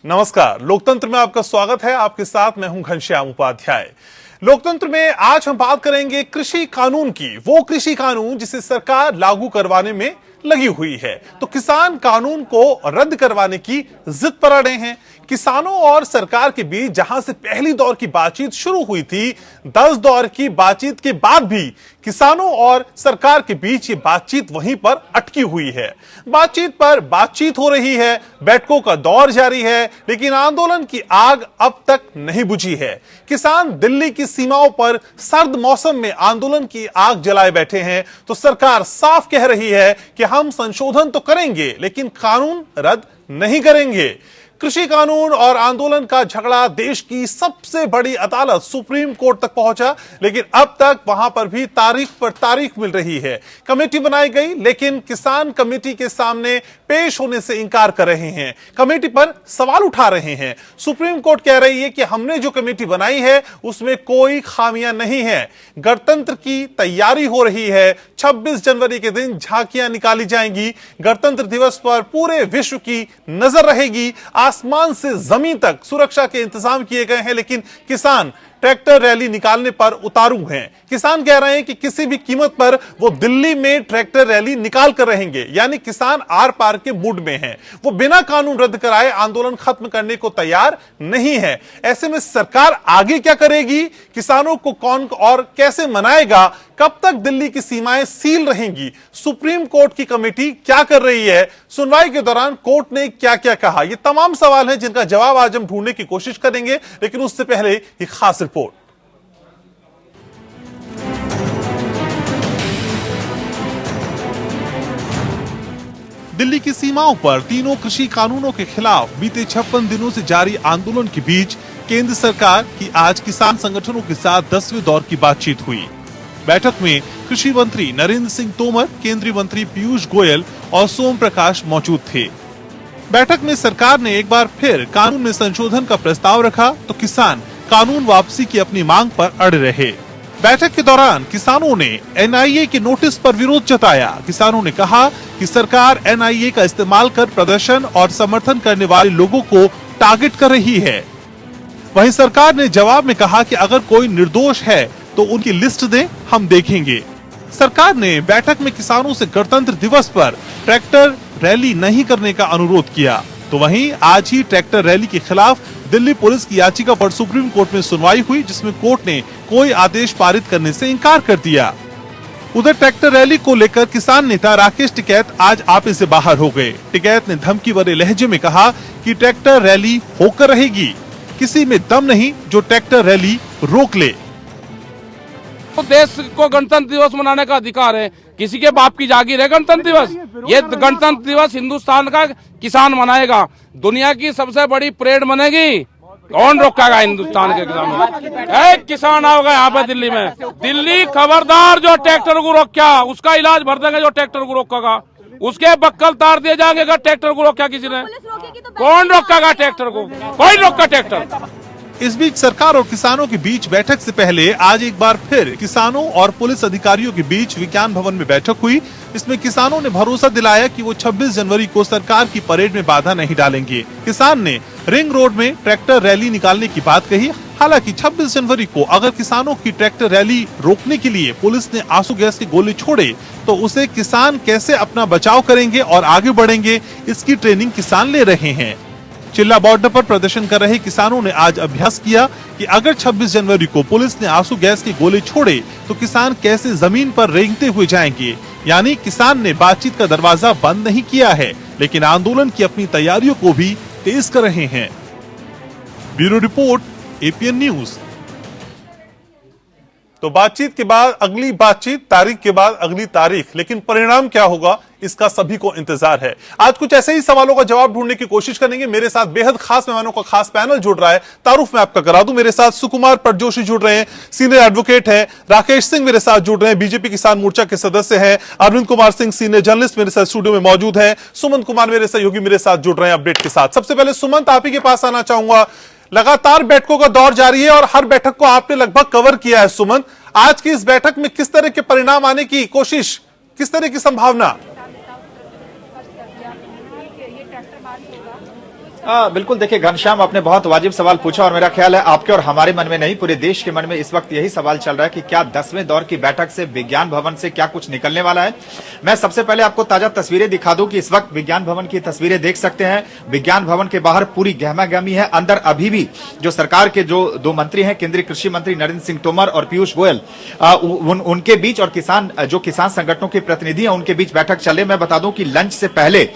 नमस्कार, लोकतंत्र में आपका स्वागत है। आपके साथ मैं हूं घनश्याम उपाध्याय। लोकतंत्र में आज हम बात करेंगे कृषि कानून की, वो कृषि कानून जिसे सरकार लागू करवाने में लगी हुई है। तो किसान कानून को रद्द करवाने की जिद पर अड़े हैं। किसानों और सरकार के बीच जहां से पहली दौर की बातचीत शुरू हुई थी, 10 दौर की बातचीत के बाद भी किसानों और सरकार के बीच ये बातचीत वहीं पर अटकी हुई है। बातचीत पर बातचीत हो रही है, बैठकों का दौर जारी है, लेकिन आंदोलन की आग अब तक नहीं बुझी है। किसान दिल्ली की सीमाओं पर सर्द मौसम में आंदोलन की आग जलाए बैठे हैं, तो सरकार साफ कह रही है कि हम संशोधन तो करेंगे लेकिन कानून रद्द नहीं करेंगे। कृषि कानून और आंदोलन का झगड़ा देश की सबसे बड़ी अदालत सुप्रीम कोर्ट तक पहुंचा, लेकिन अब तक वहां पर भी तारीख पर तारीख मिल रही है। कमेटी बनाई गई, लेकिन किसान कमेटी के सामने पेश होने से इंकार कर रहे हैं, कमेटी पर सवाल उठा रहे हैं। सुप्रीम कोर्ट कह रही है कि हमने जो कमेटी बनाई है उसमें कोई खामियां नहीं है। गणतंत्र की तैयारी हो रही है, 26 जनवरी के दिन झांकियां निकाली जाएंगी। गणतंत्र दिवस पर पूरे विश्व की नजर रहेगी। आसमान से जमीन तक सुरक्षा के इंतजाम किए गए हैं, लेकिन किसान ट्रैक्टर रैली निकालने पर उतारू हैं। किसान कह रहे हैं कि किसी भी कीमत पर वो दिल्ली में ट्रैक्टर रैली निकाल कर रहेंगे, यानी किसान आर पार के मूड में हैं। वो बिना कानून रद्द कराए आंदोलन खत्म करने को तैयार नहीं है। ऐसे में सरकार आगे क्या करेगी, किसानों को कौन और कैसे मनाएगा, कब तक दिल्ली की सीमाएं सील रहेंगी, सुप्रीम कोर्ट की कमेटी क्या कर रही है, सुनवाई के दौरान कोर्ट ने क्या क्या कहा, ये तमाम सवाल हैं जिनका जवाब आज हम ढूंढने की कोशिश करेंगे। लेकिन उससे पहले एक खास रिपोर्ट। दिल्ली की सीमाओं पर तीनों कृषि कानूनों के खिलाफ बीते 56 दिनों से जारी आंदोलन के बीच केंद्र सरकार की आज किसान संगठनों के साथ 10वें दौर की बातचीत हुई। बैठक में कृषि मंत्री नरेंद्र सिंह तोमर, केंद्रीय मंत्री पीयूष गोयल और सोम प्रकाश मौजूद थे। बैठक में सरकार ने एक बार फिर कानून में संशोधन का प्रस्ताव रखा, तो किसान कानून वापसी की अपनी मांग पर अड़े रहे। बैठक के दौरान किसानों ने एनआईए के नोटिस पर विरोध जताया। किसानों ने कहा कि सरकार एनआईए का इस्तेमाल कर प्रदर्शन और समर्थन करने वाले लोगों को टारगेट कर रही है। वहीं सरकार ने जवाब में कहा कि अगर कोई निर्दोष है तो उनकी लिस्ट दें, हम देखेंगे। सरकार ने बैठक में किसानों से गणतंत्र दिवस पर ट्रैक्टर रैली नहीं करने का अनुरोध किया। तो वहीं आज ही ट्रैक्टर रैली के खिलाफ दिल्ली पुलिस की याचिका पर सुप्रीम कोर्ट में सुनवाई हुई, जिसमें कोर्ट ने कोई आदेश पारित करने से इंकार कर दिया। उधर ट्रैक्टर रैली को लेकर किसान नेता राकेश टिकैत आज आपे से बाहर हो गए। टिकैत ने धमकी भरे लहजे में कहा कि ट्रैक्टर रैली होकर रहेगी, किसी में दम नहीं जो ट्रैक्टर रैली रोक ले। तो देश को गणतंत्र दिवस मनाने का अधिकार है, किसी के बाप की जागीर है गणतंत्र दिवस। ये गणतंत्र दिवस हिंदुस्तान का किसान मनाएगा, दुनिया की सबसे बड़ी परेड बनेगी, कौन रोकेगा हिंदुस्तान के किसानों? एक किसान आओगे यहाँ पे दिल्ली में, दिल्ली खबरदार जो ट्रैक्टर को रोका उसका इलाज भर देंगे, जो ट्रैक्टर को रोकेगा उसके बक्कल तार दिए जाएंगे। अगर ट्रैक्टर को रोका किसी ने, कौन रोकेगा ट्रैक्टर को? कोई रोका ट्रैक्टर। इस बीच सरकार और किसानों के बीच बैठक से पहले आज एक बार फिर किसानों और पुलिस अधिकारियों के बीच विज्ञान भवन में बैठक हुई। इसमें किसानों ने भरोसा दिलाया कि वो 26 जनवरी को सरकार की परेड में बाधा नहीं डालेंगे। किसान ने रिंग रोड में ट्रैक्टर रैली निकालने की बात कही। हालांकि 26 जनवरी को अगर किसानों की ट्रैक्टर रैली रोकने के लिए पुलिस ने आंसू गैस के गोले छोड़े, तो उसे किसान कैसे अपना बचाव करेंगे और आगे बढ़ेंगे, इसकी ट्रेनिंग किसान ले रहे हैं। चिल्ला बॉर्डर पर प्रदर्शन कर रहे किसानों ने आज अभ्यास किया कि अगर 26 जनवरी को पुलिस ने आंसू गैस के गोले छोड़े तो किसान कैसे जमीन पर रेंगते हुए जाएंगे। यानी किसान ने बातचीत का दरवाजा बंद नहीं किया है, लेकिन आंदोलन की अपनी तैयारियों को भी तेज कर रहे हैं। Bureau report, APN news. तो बातचीत के बाद अगली बातचीत, तारीख के बाद अगली तारीख, लेकिन परिणाम क्या होगा इसका सभी को इंतजार है। आज कुछ ऐसे ही सवालों का जवाब ढूंढने की कोशिश करेंगे। मेरे साथ बेहद खास मेहमानों का खास पैनल जुड़ रहा है। तारुफ मैं आपका करा दूं, मेरे साथ सुकुमार पटजोशी जुड़ रहे हैं, सीनियर एडवोकेट हैं। राकेश सिंह मेरे साथ जुड़ रहे हैं, बीजेपी किसान मोर्चा के सदस्य हैं। अरविंद कुमार सिंह सीनियर जर्नलिस्ट मेरे साथ स्टूडियो में मौजूद है। सुमंत कुमार मेरे सहयोगी मेरे साथ जुड़ रहे हैं अपडेट के साथ। सबसे पहले सुमंत, आप ही के पास आना चाहूंगा। लगातार बैठकों का दौर जारी है और हर बैठक को आपने लगभग कवर किया है। सुमंत, आज की इस बैठक में किस तरह के परिणाम आने की कोशिश, किस तरह की संभावना? बिल्कुल। देखिए घनश्याम, आपने बहुत वाजिब सवाल पूछा और मेरा ख्याल है आपके और हमारे मन में नहीं, पूरे देश के मन में इस वक्त यही सवाल चल रहा है कि क्या 10वें दौर की बैठक से विज्ञान भवन से क्या कुछ निकलने वाला है। मैं सबसे पहले आपको ताजा तस्वीरें दिखा दूं कि इस वक्त विज्ञान भवन की तस्वीरें देख सकते हैं। विज्ञान भवन के बाहर पूरी गहमागहमी है। अंदर अभी भी जो सरकार के जो दो मंत्री हैं, केंद्रीय कृषि मंत्री नरेंद्र सिंह तोमर और पीयूष गोयल, उनके बीच और किसान संगठनों के प्रतिनिधि हैं, उनके बीच बैठक चले। मैं बता दूं कि लंच से पहले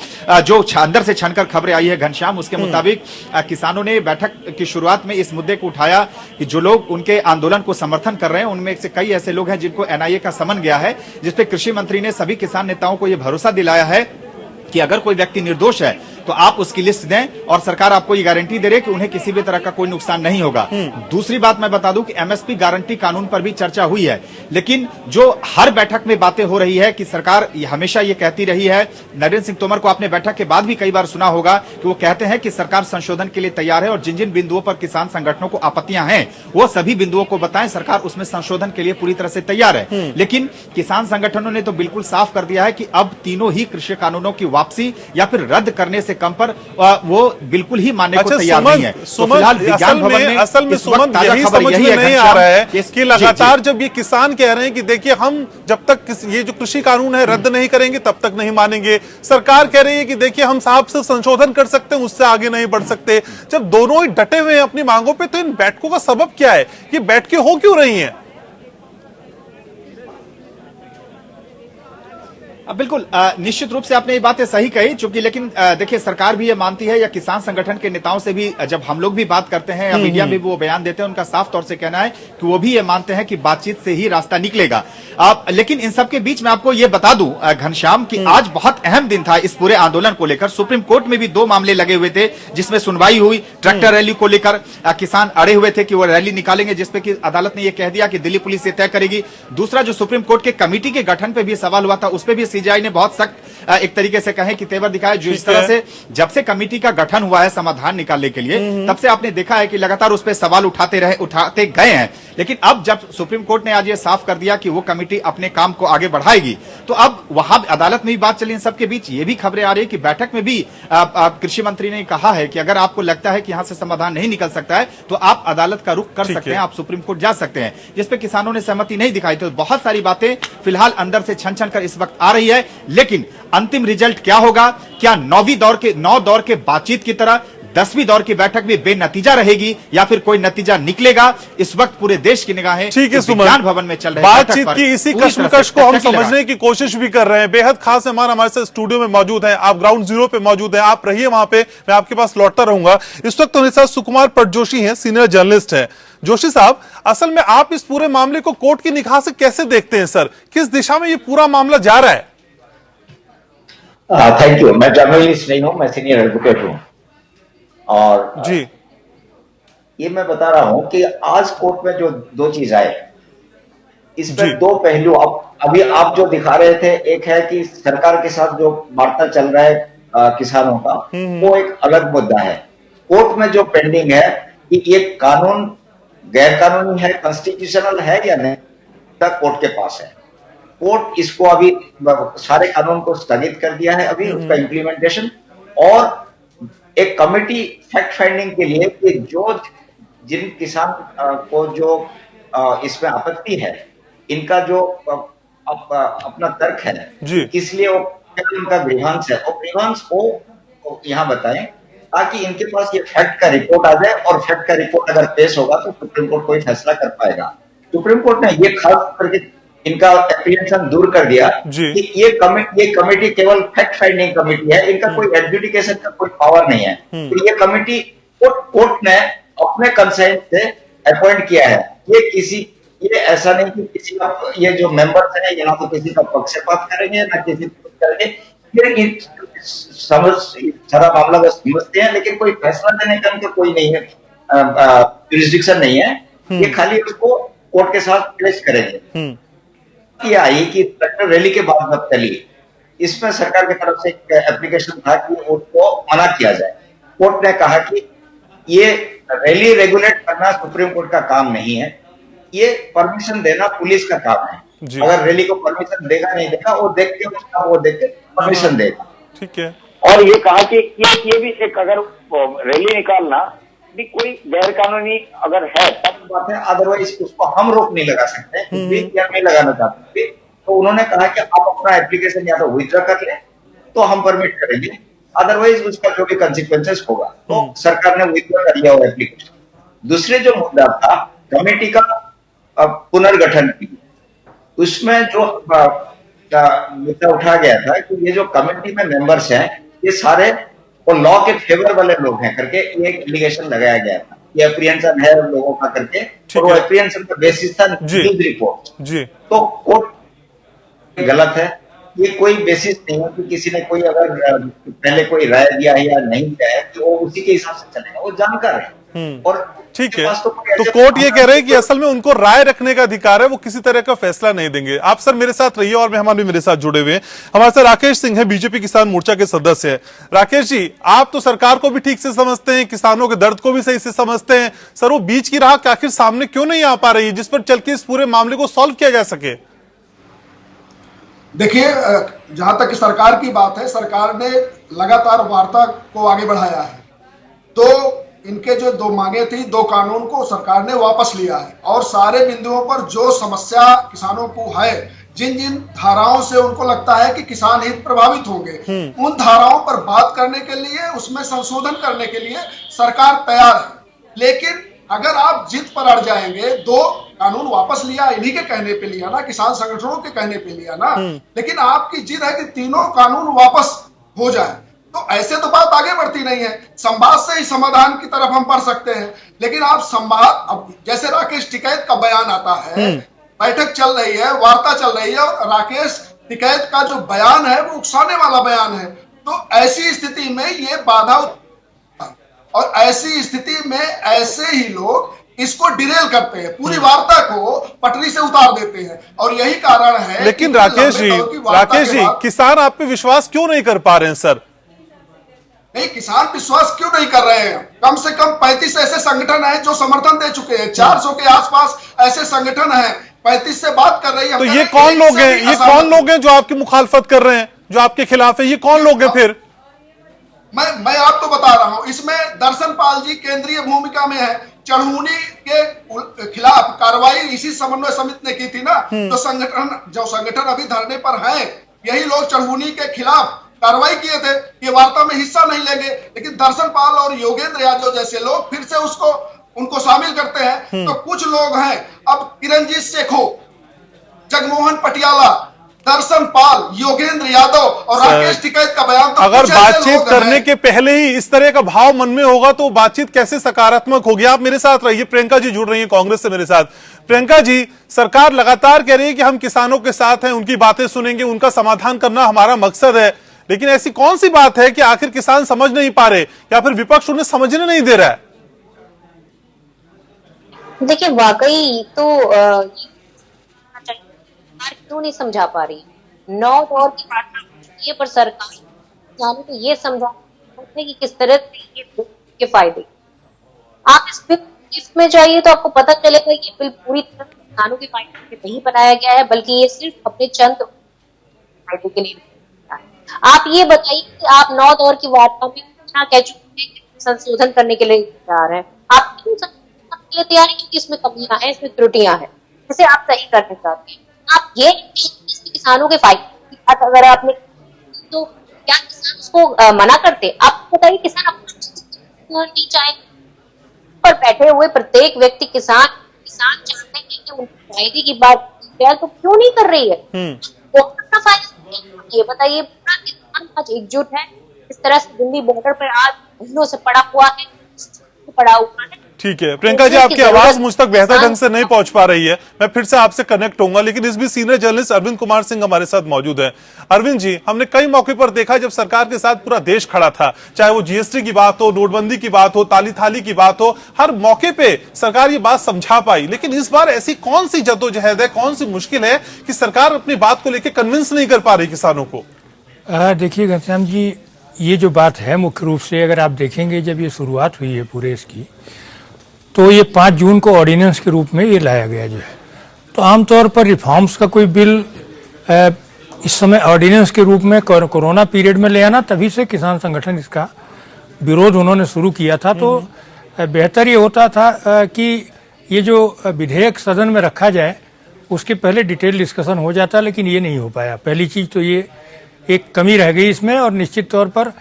जो अंदर से छनकर खबरें आई है घनश्याम, उसके मुताबिक किसानों ने बैठक की शुरुआत में इस मुद्दे को उठाया कि जो लोग उनके आंदोलन को समर्थन कर रहे हैं, उनमें से कई ऐसे लोग हैं जिनको एनआईए का समन गया है, जिसपे कृषि मंत्री ने सभी किसान नेताओं को यह भरोसा दिलाया है कि अगर कोई व्यक्ति निर्दोष है तो आप उसकी लिस्ट दें और सरकार आपको ये गारंटी दे रही है कि उन्हें किसी भी तरह का कोई नुकसान नहीं होगा। दूसरी बात मैं बता दूं कि एमएसपी गारंटी कानून पर भी चर्चा हुई है, लेकिन जो हर बैठक में बातें हो रही है कि सरकार हमेशा ये कहती रही है, नरेंद्र सिंह तोमर को आपने बैठक के बाद भी कई बार सुना होगा कि वो कहते हैं कि सरकार संशोधन के लिए तैयार है और जिन जिन बिंदुओं पर किसान संगठनों को आपत्तियां हैं वो सभी बिंदुओं को बताएं, सरकार उसमें संशोधन के लिए पूरी तरह से तैयार है। लेकिन किसान संगठनों ने तो बिल्कुल साफ कर दिया है कि अब तीनों ही कृषि कानूनों की वापसी या फिर रद्द करने से कम पर वो बिल्कुल ही मानने को तैयार नहीं है। तो फिलहाल विज्ञान भवन में असल में सुमन यही समझ में नहीं आ रहा है कि लगातार जब ये किसान कह रहे हैं कि देखिए हम जब तक ये जो कृषि कानून है रद्द नहीं करेंगे तब तक नहीं मानेंगे, सरकार कह रही है कि देखिए हम साहब से संशोधन कर सकते हैं, उससे आगे नहीं बढ़ सकते। जब दोनों ही डटे हुए हैं अपनी मांगों पे, तो इन बैठकों का सबब क्या है? ये बैठकें हो क्यों रही हैं? बिल्कुल, निश्चित रूप से आपने ये बातें सही कही, चूंकि लेकिन देखिए सरकार भी ये मानती है या किसान संगठन के नेताओं से भी जब हम लोग भी बात करते हैं या मीडिया में भी वो बयान देते हैं, उनका साफ तौर से कहना है कि वो भी ये मानते हैं कि बातचीत से ही रास्ता निकलेगा। लेकिन इन सब के बीच में आपको ये बता दूं घनश्याम कि आज बहुत अहम दिन था इस पूरे आंदोलन को लेकर। सुप्रीम कोर्ट में भी 2 मामले लगे हुए थे जिसमें सुनवाई हुई। ट्रैक्टर रैली को लेकर किसान अड़े हुए थे कि वो रैली निकालेंगे, जिसपे कि अदालत ने यह कह दिया कि दिल्ली पुलिस ये तय करेगी। दूसरा जो सुप्रीम कोर्ट के कमेटी के गठन पे भी सवाल हुआ था, उस पर भी सीजेआई ने बहुत सख्त एक तरीके से कहे कि तेवर दिखाया। जो इस तरह से जब से कमेटी का गठन हुआ है समाधान निकालने के लिए, तब से आपने देखा है कि लगातार उस पर सवाल उठाते गए हैं। लेकिन अब जब सुप्रीम कोर्ट ने आज ये साफ कर दिया कि वो कमेटी अपने काम को आगे बढ़ाएगी, तो अब वहां अदालत में भी बात चली। इन सबके बीच ये भी खबरें आ रही है कि बैठक में भी कृषि मंत्री ने कहा है कि अगर आपको लगता है कि यहां से समाधान नहीं निकल सकता है तो आप अदालत का रुख कर सकते हैं, आप सुप्रीम कोर्ट जा सकते हैं, जिसपे किसानों ने सहमति नहीं दिखाई। तो बहुत सारी बातें फिलहाल अंदर से छन छन कर इस वक्त आ रही है, लेकिन अंतिम रिजल्ट क्या होगा? क्या 9 दौर के बातचीत की तरह 10वीं दौर की बैठक भी बेनतीजा रहेगी या फिर कोई नतीजा निकलेगा? इस वक्त पूरे देश की निगाहें ठीक है सुमन, विज्ञान भवन में चल रही बातचीत की इसी कश्मकश को हम समझने की कोशिश भी कर रहे हैं। बेहद खास मेहमान हमारे साथ स्टूडियो में मौजूद हैं, आप ग्राउंड जीरो पे मौजूद हैं, आप रहिए वहां पे, मैं आपके पास लौटता रहूंगा। इस वक्त हमारे साथ सुकुमार पटजोशी हैं, सीनियर जर्नलिस्ट हैं। जोशी साहब, असल में आप इस पूरे मामले को कोर्ट की निगाह से कैसे देखते हैं सर? किस दिशा में ये पूरा मामला जा रहा है? Thank you. मैं जर्नलिस्ट नहीं हूं, मैं सीनियर एडवोकेट हूं और जी ये मैं बता रहा हूं कि आज कोर्ट में जो 2 चीज आए, इसमें 2 पहलू अभी आप जो दिखा रहे थे। एक है कि सरकार के साथ जो वार्ता चल रहा है किसानों का, वो एक अलग मुद्दा है। कोर्ट में जो पेंडिंग है कि ये कानून गैर कानूनी है, कॉन्स्टिट्यूशनल है या नहीं, कोर्ट के पास है। कोर्ट इसको अभी सारे कानून को स्थगित कर दिया है अभी उसका इम्प्लीमेंटेशन, और एक कमेटी फैक्ट फाइंडिंग के लिए कि जिन किसान को जो इसमें आपत्ति है, इनका जो अपना तर्क है किस लिए वो उनका ग्रीवांस है, और ग्रीवांस को यहाँ बताएं ताकि इनके पास ये फैक्ट का रिपोर्ट आ जाए, और फैक्ट का रिपोर्ट अगर पेश होगा तो सुप्रीम कोर्ट कोई फैसला कर पाएगा। सुप्रीम कोर्ट ने ये खास करके इनका एप्लीकेशन दूर कर दिया कि ये कमेटी केवल फैक्ट फाइंडिंग कमेटी है, इनका कोई एडजुडिकेशन का कोई पावर नहीं है। तो ये कमेटी कोर्ट ने अपने कंसेंट से अपॉइंट किया है। ये ऐसा नहीं कि किसी का, ये जो मेंबर्स हैं यहाँ तो किसी का पक्षपात करेंगे ना किसी को करेंगे, सारा मामला बस समझते हैं, लेकिन कोई फैसला देने का उनका कोई नहीं है, जुरिस्डिक्शन नहीं है। ये खाली उसको कोर्ट के साथ प्लेस करेंगे। किया आई कि ट्रैक्टर रैली के बाद बात चली, इसमें सरकार की तरफ से एक एप्लीकेशन था कि उसको मना किया जाए। कोर्ट ने कहा कि ये रैली रेगुलेट करना सुप्रीम कोर्ट का काम नहीं है, ये परमिशन देना पुलिस का काम है। अगर रैली को परमिशन देगा नहीं देगा, वो देख के परमिशन देगा। ठीक है। और ये कहा कि ये भी एक अगर रैली निकालना भी कोई गैर कानूनी अगर है तब बात है, अदरवाइज उसको हम रोक नहीं लगा सकते, नहीं लगाना चाहते। तो उन्होंने कहा कि आप अपना एप्लीकेशन या तो विथड्रॉ कर लें तो हम परमिट करेंगे, अदरवाइज उसका जो भी कंसिक्वेंसेस होगा। तो सरकार ने विथड्रॉ कर लिया वो एप्लीकेशन। दूसरे जो मुद्दा था कमेटी का पुनर्गठन की, उसमें जो मुद्दा उठा गया था कि ये जो कमेटी में मेंबर्स हैं ये सारे वो लॉ के फेवर वाले लोग हैं करके एक एलिगेशन लगाया गया था, ये अप्रिहेंशन है उन लोगों का करके, और वो अप्रिहेंशन का बेसिस था न्यूज रिपोर्ट। तो कोर्ट गलत है, ये कोई बेसिस नहीं है कि किसी ने कोई अगर पहले कोई राय दिया है या नहीं दिया है तो वो उसी के हिसाब से चलेगा, वो जानकार है। और ठीक है, तो कोर्ट ये कह रहे हैं कि असल में उनको राय रखने का अधिकार है, वो किसी तरह का फैसला नहीं देंगे। आप सर मेरे साथ रहिए और मेहमान भी मेरे साथ जुड़े हुए हैं। हमारे साथ राकेश सिंह है, बीजेपी किसान मोर्चा के सदस्य हैं। राकेश जी, आप तो सरकार को भी ठीक से समझते हैं, किसानों के दर्द को भी सही से समझते हैं, सर वो बीच की राह आखिर सामने क्यों नहीं आ पा रही है जिस पर चल के इस पूरे मामले को सॉल्व किया जा सके? देखिए, जहां तक सरकार की बात है, सरकार ने लगातार वार्ता को आगे बढ़ाया है। तो इनके जो दो मांगे थी, दो कानून को सरकार ने वापस लिया है और सारे बिंदुओं पर जो समस्या किसानों को है, जिन जिन धाराओं से उनको लगता है कि किसान हित प्रभावित होंगे, उन धाराओं पर बात करने के लिए, उसमें संशोधन करने के लिए सरकार तैयार है। लेकिन अगर आप जिद पर अड़ जाएंगे, दो कानून वापस लिया, इन्हीं के कहने पे लिया ना, किसान संगठनों के कहने पे लिया ना, लेकिन आपकी जिद है कि तीनों कानून वापस हो जाए, तो ऐसे तो बात आगे बढ़ती नहीं है। संवाद से ही समाधान की तरफ हम बढ़ सकते हैं, लेकिन आप संवाद, अब जैसे राकेश टिकैत का बयान आता है, बैठक चल रही है, वार्ता चल रही है, और राकेश टिकैत का जो बयान है वो उकसाने वाला बयान है। तो ऐसी स्थिति में ये बाधा, और ऐसी स्थिति में ऐसे ही लोग इसको डिरेल करते हैं, पूरी वार्ता को पटरी से उतार देते हैं, और यही कारण है। लेकिन राकेश जी, किसान आप पे विश्वास क्यों नहीं कर पा रहे हैं सर? नहीं, किसान विश्वास क्यों नहीं कर रहे हैं? कम से कम 35 ऐसे संगठन हैं जो समर्थन दे चुके हैं, 400 के आसपास ऐसे संगठन हैं, 35 से बात कर रही है। तो ये कौन लोग हैं? ये कौन लोग हैं जो आपकी मुखालफत कर रहे हैं, जो आपके खिलाफ है? ये कौन लोग हैं फिर? मैं आपको बता रहा हूं, इसमें दर्शन पाल जी केंद्रीय भूमिका में है। चढ़ूनी के खिलाफ कार्रवाई इसी समन्वय समिति ने की थी ना, तो संगठन अभी धरने पर है, यही लोग चढ़ूनी के खिलाफ कार्रवाई किए थे, ये वार्ता में हिस्सा नहीं लेंगे। लेकिन दर्शन पाल और योगेंद्र यादव जैसे लोग फिर से उनको शामिल करते हैं। तो कुछ लोग हैं, अब किरणजीत शेखो, जगमोहन पटियाला, दर्शन पाल, योगेंद्र यादव और राकेश टिकैत का बयान, तो अगर बातचीत करने के पहले ही इस तरह का भाव मन में होगा तो बातचीत कैसे सकारात्मक होगी? आप मेरे साथ रहिए, प्रियंका जी जुड़ रही है कांग्रेस से मेरे साथ। प्रियंका जी, सरकार लगातार कह रही है कि हम किसानों के साथ हैं, उनकी बातें सुनेंगे, उनका समाधान करना हमारा मकसद है, लेकिन ऐसी कौन सी बात है कि आखिर किसान समझ नहीं पा रहे, या फिर विपक्ष उन्हें समझने नहीं दे रहा है? देखिए, वाकई तो क्यों नहीं समझा पा रही? 9 दौर की वार्ता हो चुकी है, पर सरकार किसानों को ये समझा कि किस तरह से ये के फायदे। आप इस बिल में जाइए तो आपको पता चलेगा ये बिल पूरी तरह किसानों के फायदे के नहीं बनाया गया है, बल्कि ये सिर्फ अपने चंद फायदे के लिए बनाया है। आप ये बताइए कि आप 9 दौर की वार्ता में क्या कह चुके हैं कि संशोधन करने के लिए तैयार है, आप क्यों संशोधन करने के लिए तैयार है? क्योंकि इसमें कमियां हैं, इसमें त्रुटियां हैं, जिसे आप सही करना चाहते हैं। आप ये किसानों के फायदे अगर आपने, तो क्या किसान उसको मना करते? आप बताइए, किसान अपना नहीं चाहेंगे, पर बैठे हुए प्रत्येक व्यक्ति किसान चाहते हैं कि उनके फायदे की बात तो क्यों नहीं कर रही है? तो अपना फायदा ये बताइए। पूरा किसान आज एकजुट है, इस तरह से दिल्ली बॉर्डर पर आज महीनों से पड़ा हुआ है। ठीक है प्रियंका जी, आपकी आवाज मुझ तक बेहतर ढंग से नहीं पहुंच पा रही है, मैं फिर से आपसे कनेक्ट होऊंगा, लेकिन इस बीच सीनियर जर्नलिस्ट अरविंद कुमार सिंह हमारे साथ मौजूद हैं। अरविंद जी, हमने कई मौके पर देखा जब सरकार के साथ पूरा देश खड़ा था, चाहे वो जीएसटी की बात हो, नोटबंदी की बात हो, ताली थाली की बात हो, हर मौके पे सरकार ये बात समझा पाई। लेकिन इस बार ऐसी कौन सी जद्दोजहद है, कौन सी मुश्किल है कि सरकार अपनी बात को लेकर कन्विंस नहीं कर पा रही किसानों को? देखिए घनश्याम जी, ये जो बात है मुख्य रूप से अगर आप देखेंगे, जब ये शुरुआत हुई है पूरे इसकी, तो ये 5 जून को ऑर्डिनेंस के रूप में ये लाया गया जो है। तो आमतौर पर रिफॉर्म्स का कोई बिल इस समय ऑर्डिनेंस के रूप में कोरोना पीरियड में ले आना, तभी से किसान संगठन इसका विरोध उन्होंने शुरू किया था। तो बेहतर ये होता था कि ये जो विधेयक सदन में रखा जाए उसके पहले डिटेल डिस्कशन हो जाता, लेकिन ये नहीं हो पाया। पहली चीज़ तो ये एक कमी रह गई इसमें, और निश्चित तौर पर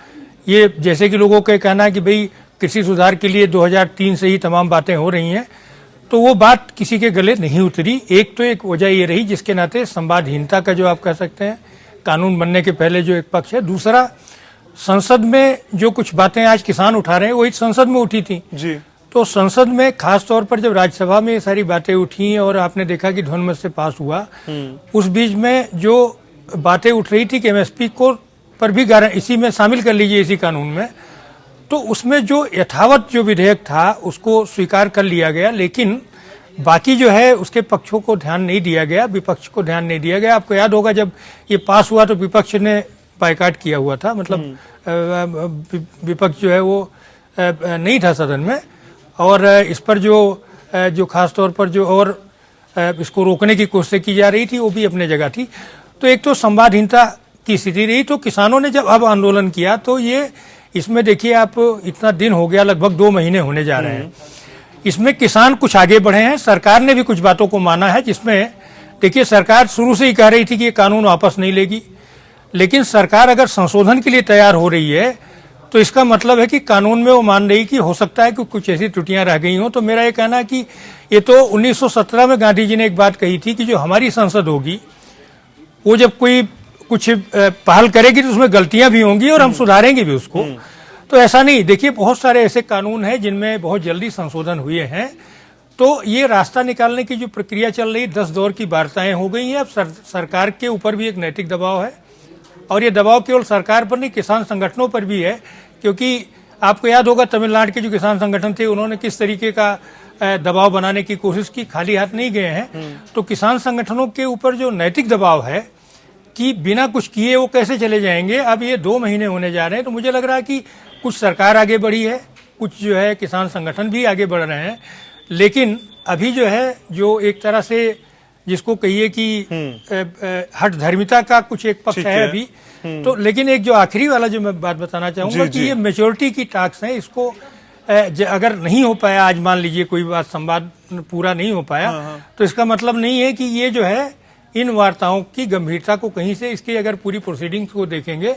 ये जैसे कि लोगों का कहना है कि भाई कृषि सुधार के लिए 2003 से ही तमाम बातें हो रही हैं, तो वो बात किसी के गले नहीं उतरी। एक वजह ये रही जिसके नाते संवादहीनता का जो आप कह सकते हैं, कानून बनने के पहले जो एक पक्ष है, दूसरा संसद में जो कुछ बातें आज किसान उठा रहे हैं वही संसद में उठी थी जी। तो संसद में खास तौर पर जब राज्यसभा में ये सारी बातें उठी और आपने देखा कि ध्वनिमत से पास हुआ, उस बीच में जो बातें उठ रही थी कि एमएसपी को पर भी इसी में शामिल कर लीजिए इसी कानून में, तो उसमें जो यथावत जो विधेयक था उसको स्वीकार कर लिया गया, लेकिन बाकी जो है उसके पक्षों को ध्यान नहीं दिया गया, विपक्ष को ध्यान नहीं दिया गया। आपको याद होगा जब ये पास हुआ तो विपक्ष ने बायकॉट किया हुआ था, मतलब विपक्ष जो है वो नहीं था सदन में, और इस पर जो खास तौर पर जो और इसको रोकने की कोशिश की जा रही थी वो भी अपने जगह थी। तो एक तो संवादहीनता की स्थिति रही। तो किसानों ने जब अब आंदोलन किया तो ये इसमें देखिए आप, इतना दिन हो गया, लगभग 2 महीने होने जा रहे हैं, इसमें किसान कुछ आगे बढ़े हैं, सरकार ने भी कुछ बातों को माना है, जिसमें देखिए सरकार शुरू से ही कह रही थी कि ये कानून वापस नहीं लेगी, लेकिन सरकार अगर संशोधन के लिए तैयार हो रही है तो इसका मतलब है कि कानून में वो मान रही कि हो सकता है कि कुछ ऐसी त्रुटियां रह गई हों। तो मेरा ये कहना है कि ये तो 1917 में गांधी जी ने एक बात कही थी कि जो हमारी संसद होगी वो जब कोई कुछ पहल करेगी तो उसमें गलतियां भी होंगी और हम सुधारेंगे भी उसको। तो ऐसा नहीं, देखिए बहुत सारे ऐसे कानून हैं जिनमें बहुत जल्दी संशोधन हुए हैं। तो ये रास्ता निकालने की जो प्रक्रिया चल रही, 10 दौर की वार्ताएं हो गई हैं। अब सरकार के ऊपर भी एक नैतिक दबाव है, और ये दबाव केवल सरकार पर नहीं, किसान संगठनों पर भी है, क्योंकि आपको याद होगा तमिलनाडु के जो किसान संगठन थे उन्होंने किस तरीके का दबाव बनाने की कोशिश की, खाली हाथ नहीं गए हैं। तो किसान संगठनों के ऊपर जो नैतिक दबाव है कि बिना कुछ किए वो कैसे चले जाएंगे, अब ये 2 महीने होने जा रहे हैं। तो मुझे लग रहा है कि कुछ सरकार आगे बढ़ी है, कुछ जो है किसान संगठन भी आगे बढ़ रहे हैं, लेकिन अभी जो है जो एक तरह से जिसको कहिए कि हठ धर्मिता का कुछ एक पक्ष है अभी। तो लेकिन एक जो आखिरी वाला जो मैं बात बताना चाहूंगा कि ये मेच्योरिटी की टास्क है, इसको अगर नहीं हो पाया, आज मान लीजिए कोई बात संवाद पूरा नहीं हो पाया, तो इसका मतलब नहीं है कि ये जो है इन वार्ताओं की गंभीरता को कहीं से, इसकी अगर पूरी प्रोसीडिंग्स को देखेंगे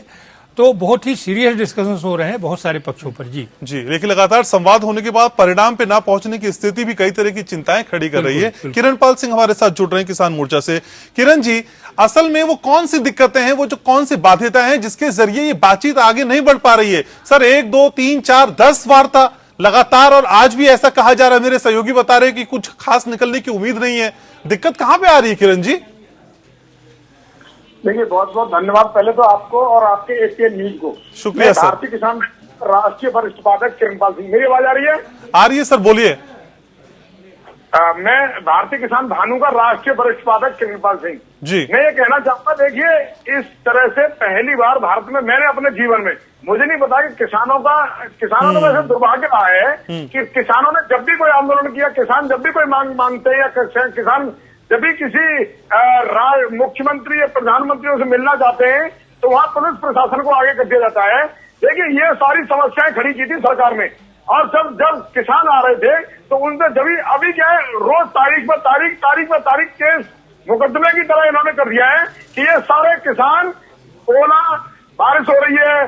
तो बहुत ही सीरियस डिस्कशंस हो रहे हैं बहुत सारे पक्षों पर। जी जी, लेकिन लगातार संवाद होने के बाद परिणाम पे ना पहुंचने की स्थिति भी कई तरह की चिंताएं खड़ी कर रही है। किरण पाल सिंह हमारे साथ जुड़ रहे हैं किसान मोर्चा से। किरण जी, असल में वो कौन सी दिक्कतें हैं, वो जो कौन सी बाध्यताएं हैं जिसके जरिए ये बातचीत आगे नहीं बढ़ पा रही है? सर 1 2 3 4 10 वार्ता लगातार, और आज भी ऐसा कहा जा रहा है, मेरे सहयोगी बता रहे हैं कि कुछ खास निकलने की उम्मीद नहीं है। दिक्कत कहां पे आ रही है किरण जी? देखिए, बहुत बहुत धन्यवाद पहले तो आपको और आपके एशियन न्यूज को। शुक्रिया सर। भारतीय किसान राष्ट्रीय वरिष्ठ पाठक किरणपाल सिंह, मेरी आवाज आ रही है? आ रही है सर, बोलिए। मैं भारतीय किसान भानु का राष्ट्रीय वरिष्ठ पाठक किरणपाल सिंह जी। मैं ये कहना चाहूंगा, देखिए इस तरह से पहली बार भारत में मैंने अपने जीवन में, मुझे नहीं पता कि किसानों का वैसे दुर्भाग्य रहा है कि किसानों ने जब भी कोई आंदोलन किया, किसान जब भी कोई मांग मांगते हैं, या किसान जब भी किसी मुख्यमंत्री या प्रधानमंत्रियों से मिलना चाहते हैं तो वहां पुलिस प्रशासन को आगे कर दिया जाता है। देखिए ये सारी समस्याएं खड़ी की थी सरकार में, और जब किसान आ रहे थे तो उनसे अभी क्या है, रोज तारीख पर तारीख केस मुकदमे की तरह इन्होंने कर दिया है कि ये सारे किसान, ओला, बारिश हो रही है,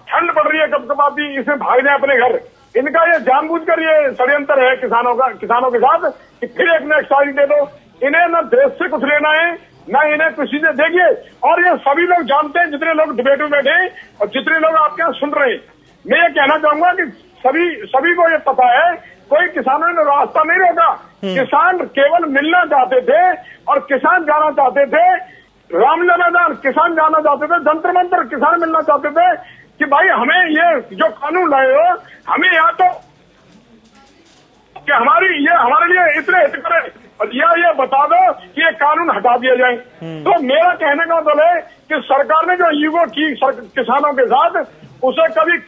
ठंड पड़ रही है कपकपाती, इसमें भाग जाए अपने घर। इनका ये जानबूझकर ये षड्यंत्र है किसानों के साथ कि फिर एक नेक्स्ट तारीख दे दो। इन्हें न देश से कुछ लेना है, न इन्हें किसी से। देखिए, और ये सभी लोग जानते हैं, जितने लोग डिबेट में बैठे और जितने लोग आपके यहाँ सुन रहे हैं, मैं ये कहना चाहूंगा कि सभी को ये पता है, कोई किसानों ने रास्ता नहीं रोका। किसान केवल मिलना चाहते थे, और किसान जाना चाहते थे रामलीला मैदान, किसान जाना चाहते थे जंतर मंतर, किसान मिलना चाहते थे कि भाई हमें ये जो कानून लाए हो, हमें यहाँ तो कि हमारे लिए इतने हित करे, और ये बता दो कि ये कानून हटा दिया जाए। तो मेरा कहने का मतलब है कि सरकार ने जो ईगो की किसानों के साथ, उसे कभी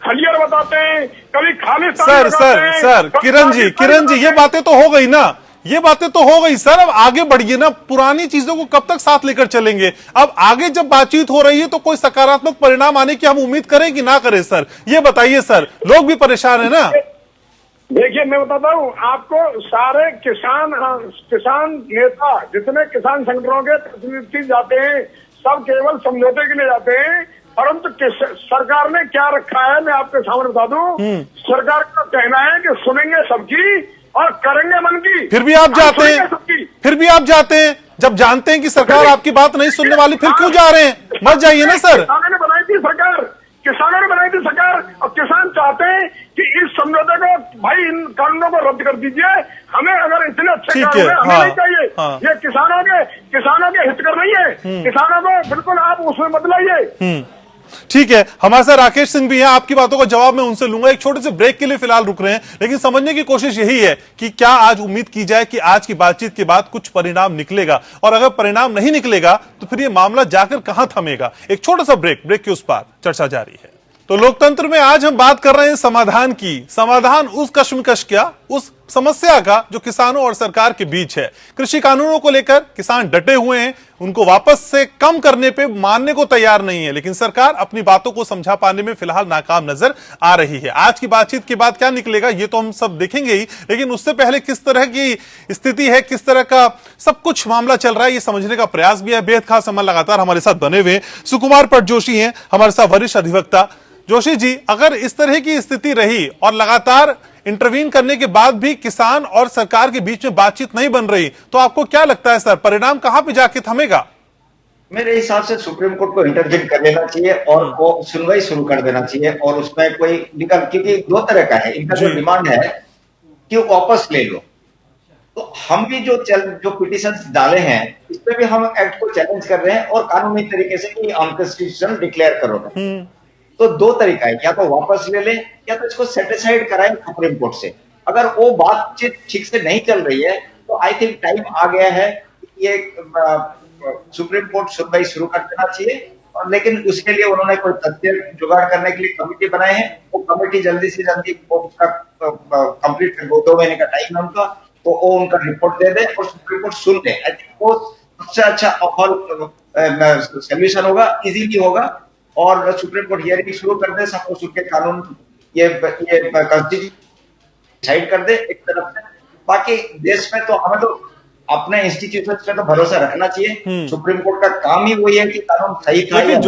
खलियर बताते हैं, कभी खालिस्तान सर किरण जी, ये बातें तो हो गई ना ये बातें तो हो गई सर, अब आगे बढ़िए ना, पुरानी चीजों को कब तक साथ लेकर चलेंगे? अब आगे जब बातचीत हो रही है तो कोई सकारात्मक परिणाम आने की हम उम्मीद करें कि ना करें सर? ये बताइए सर, लोग भी परेशान है ना। देखिए मैं बताता हूँ आपको, सारे किसान नेता, जितने किसान संगठनों के प्रतिनिधि जाते हैं, सब केवल समझौते के लिए जाते हैं, परंतु सरकार ने क्या रखा है मैं आपके सामने बता दूं। सरकार का कहना है कि सुनेंगे सबकी और करेंगे मन की। फिर भी आप जाते हैं, जब जानते हैं कि सरकार आपकी बात नहीं सुनने वाली, फिर क्यों जा रहे हैं? मत जाइए ना सर। किसानों ने बनाई थी सरकार, और किसान चाहते हैं कि इस समझौते को, भाई इन कानूनों को रद्द कर दीजिए, हमें अगर इतने अच्छे कानून हमें नहीं चाहिए। ये किसानों के हित कर नहीं है, किसानों को बिल्कुल आप उसमें बदलाइए। ठीक है, हमारे साथ राकेश सिंह भी हैं, आपकी बातों का जवाब मैं उनसे लूंगा। एक छोटे से ब्रेक के लिए फिलहाल रुक रहे हैं, लेकिन समझने की कोशिश यही है कि क्या आज उम्मीद की जाए कि आज की बातचीत के बाद कुछ परिणाम निकलेगा, और अगर परिणाम नहीं निकलेगा तो फिर ये मामला जाकर कहां थमेगा? एक छोटा सा ब्रेक के उस पार चर्चा जारी है। तो लोकतंत्र में आज हम बात कर रहे हैं समाधान की। समाधान उस कश्मकश का, उस समस्या का जो किसानों और सरकार के बीच है। कृषि कानूनों को लेकर किसान डटे हुए हैं, उनको वापस से कम करने पे मानने को तैयार नहीं है, लेकिन सरकार अपनी बातों को समझा पाने में फिलहाल नाकाम नजर आ रही है। आज की बातचीत के बाद क्या निकलेगा ये तो हम सब देखेंगे ही, लेकिन उससे पहले किस तरह की स्थिति है, किस तरह का सब कुछ मामला चल रहा है, ये समझने का प्रयास भी है। बेहद खास समय लगातार हमारे साथ बने हुए सुकुमार पट जोशी हैं हमारे साथ, वरिष्ठ अधिवक्ता। जोशी जी, अगर इस तरह की स्थिति रही और लगातार इंटरवीन करने के बाद भी किसान और सरकार के बीच में बातचीत नहीं बन रही, तो आपको क्या लगता है सर, परिणाम कहां पे जाके थमेगा? मेरे हिसाब से सुप्रीम कोर्ट को इंटरवीन कर लेना चाहिए और वो सुनवाई शुरू कर देना चाहिए, और उसमें कोई क्योंकि दो तरह का है, इनका जो डिमांड है कि वो वापस ले लो। तो हम भी जो पिटीशन डाले हैं, इसमें भी हम एक्ट को चैलेंज कर रहे हैं और कानूनी तरीके से अनकॉन्स्टिट्यूशनल डिक्लेयर करो। तो दो तरीका है, या तो वापस ले लें या तो इसको सेटिस्फाइड कराएं सुप्रीम कोर्ट से। अगर वो बातचीत ठीक से नहीं चल रही है तो आई थिंक टाइम आ गया है ये सुप्रीम कोर्ट सुनवाई शुरू कर देना चाहिए। और लेकिन उसके लिए उन्होंने कोई तथ्य जुगाड़ करने के लिए कमेटी बनाए हैं, वो कमेटी जल्दी से जल्दी उसका कंप्लीट कर, 2 महीने का टाइम है उनका, तो वो उनका रिपोर्ट दे दे और सुप्रीम कोर्ट सुन ले। आई थिंक वो सबसे अच्छा सोल्यूशन होगा, इजीली होगा, और सुप्रीम कोर्ट हियरिंग शुरू कर दे, सबको सुन के कानून ये कॉन्स्टिट्यूशन डिसाइड कर दे एक तरफ से। बाकी देश में तो हमें तो अपने इंस्टीट्यूशन पे तो भरोसा रखना चाहिए। सुप्रीम कोर्ट का काम ही वही है कि कानून सही था। लेकिन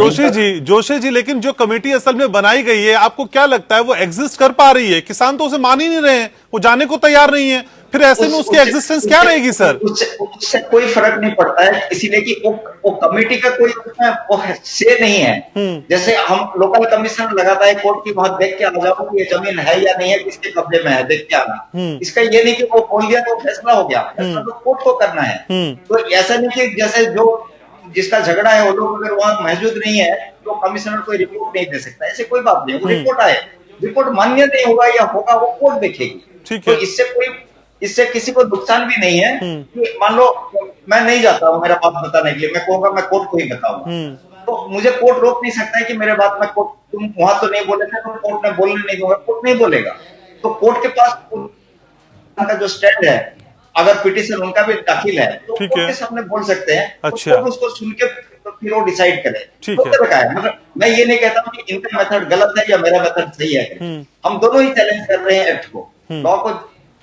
जोशी जी, लेकिन जो कमेटी असल में बनाई गई है, आपको क्या लगता है वो एग्जिस्ट कर पा रही है? किसान तो उसे मान ही नहीं रहे हैं, वो जाने को तैयार नहीं है, फिर ऐसे में उसकी एग्जिस्टेंस क्या रहेगी सर? उससे कोई फर्क नहीं पड़ता है, इसीलिए कि वो कमेटी का कोई वो से नहीं है। जैसे हम लोकल कमीशन लगाता है कोर्ट की, बहुत देख के आ जाओ कि ये जमीन है या नहीं है, किसके कब्जे में है, देख के आना। इसका ये नहीं कि वो बोल दिया तो फैसला हो गया, फैसला तो कोर्ट को करना है। तो ऐसा नहीं कि जैसे जो जिसका झगड़ा है वो लोग अगर वहां मौजूद नहीं है तो कमिश्नर कोई रिपोर्ट नहीं दे सकता, ऐसे कोई बात नहीं। वो रिपोर्ट आए, रिपोर्ट मान्य नहीं होगा या होगा वो कोर्ट देखेगी। तो इससे किसी को नुकसान भी नहीं है कि मान लो मैं नहीं जाता हूँ मेरा बात बताने के लिए, मैं कहूंगा मैं कोर्ट को ही बताऊंगा, तो मुझे कोर्ट रोक नहीं सकता है कि मेरे बात में कोर्ट, तुम वहां तो नहीं बोले थे तो कोर्ट में बोलने नहीं दूंगा, कोर्ट नहीं बोलेगा। तो कोर्ट के पास उनका जो स्टैंड है, अगर पिटीशन उनका भी दाखिल है तो कोर्ट के सामने बोल सकते हैं। अच्छा। तो उसको सुन के तो फिर वो डिसाइड करे। ठीक है, मतलब मैं ये नहीं कहता हूँ कि इनका मेथड गलत है या मेरा मेथड सही है, हम दोनों ही चैलेंज कर रहे हैं एक्ट को, लॉ को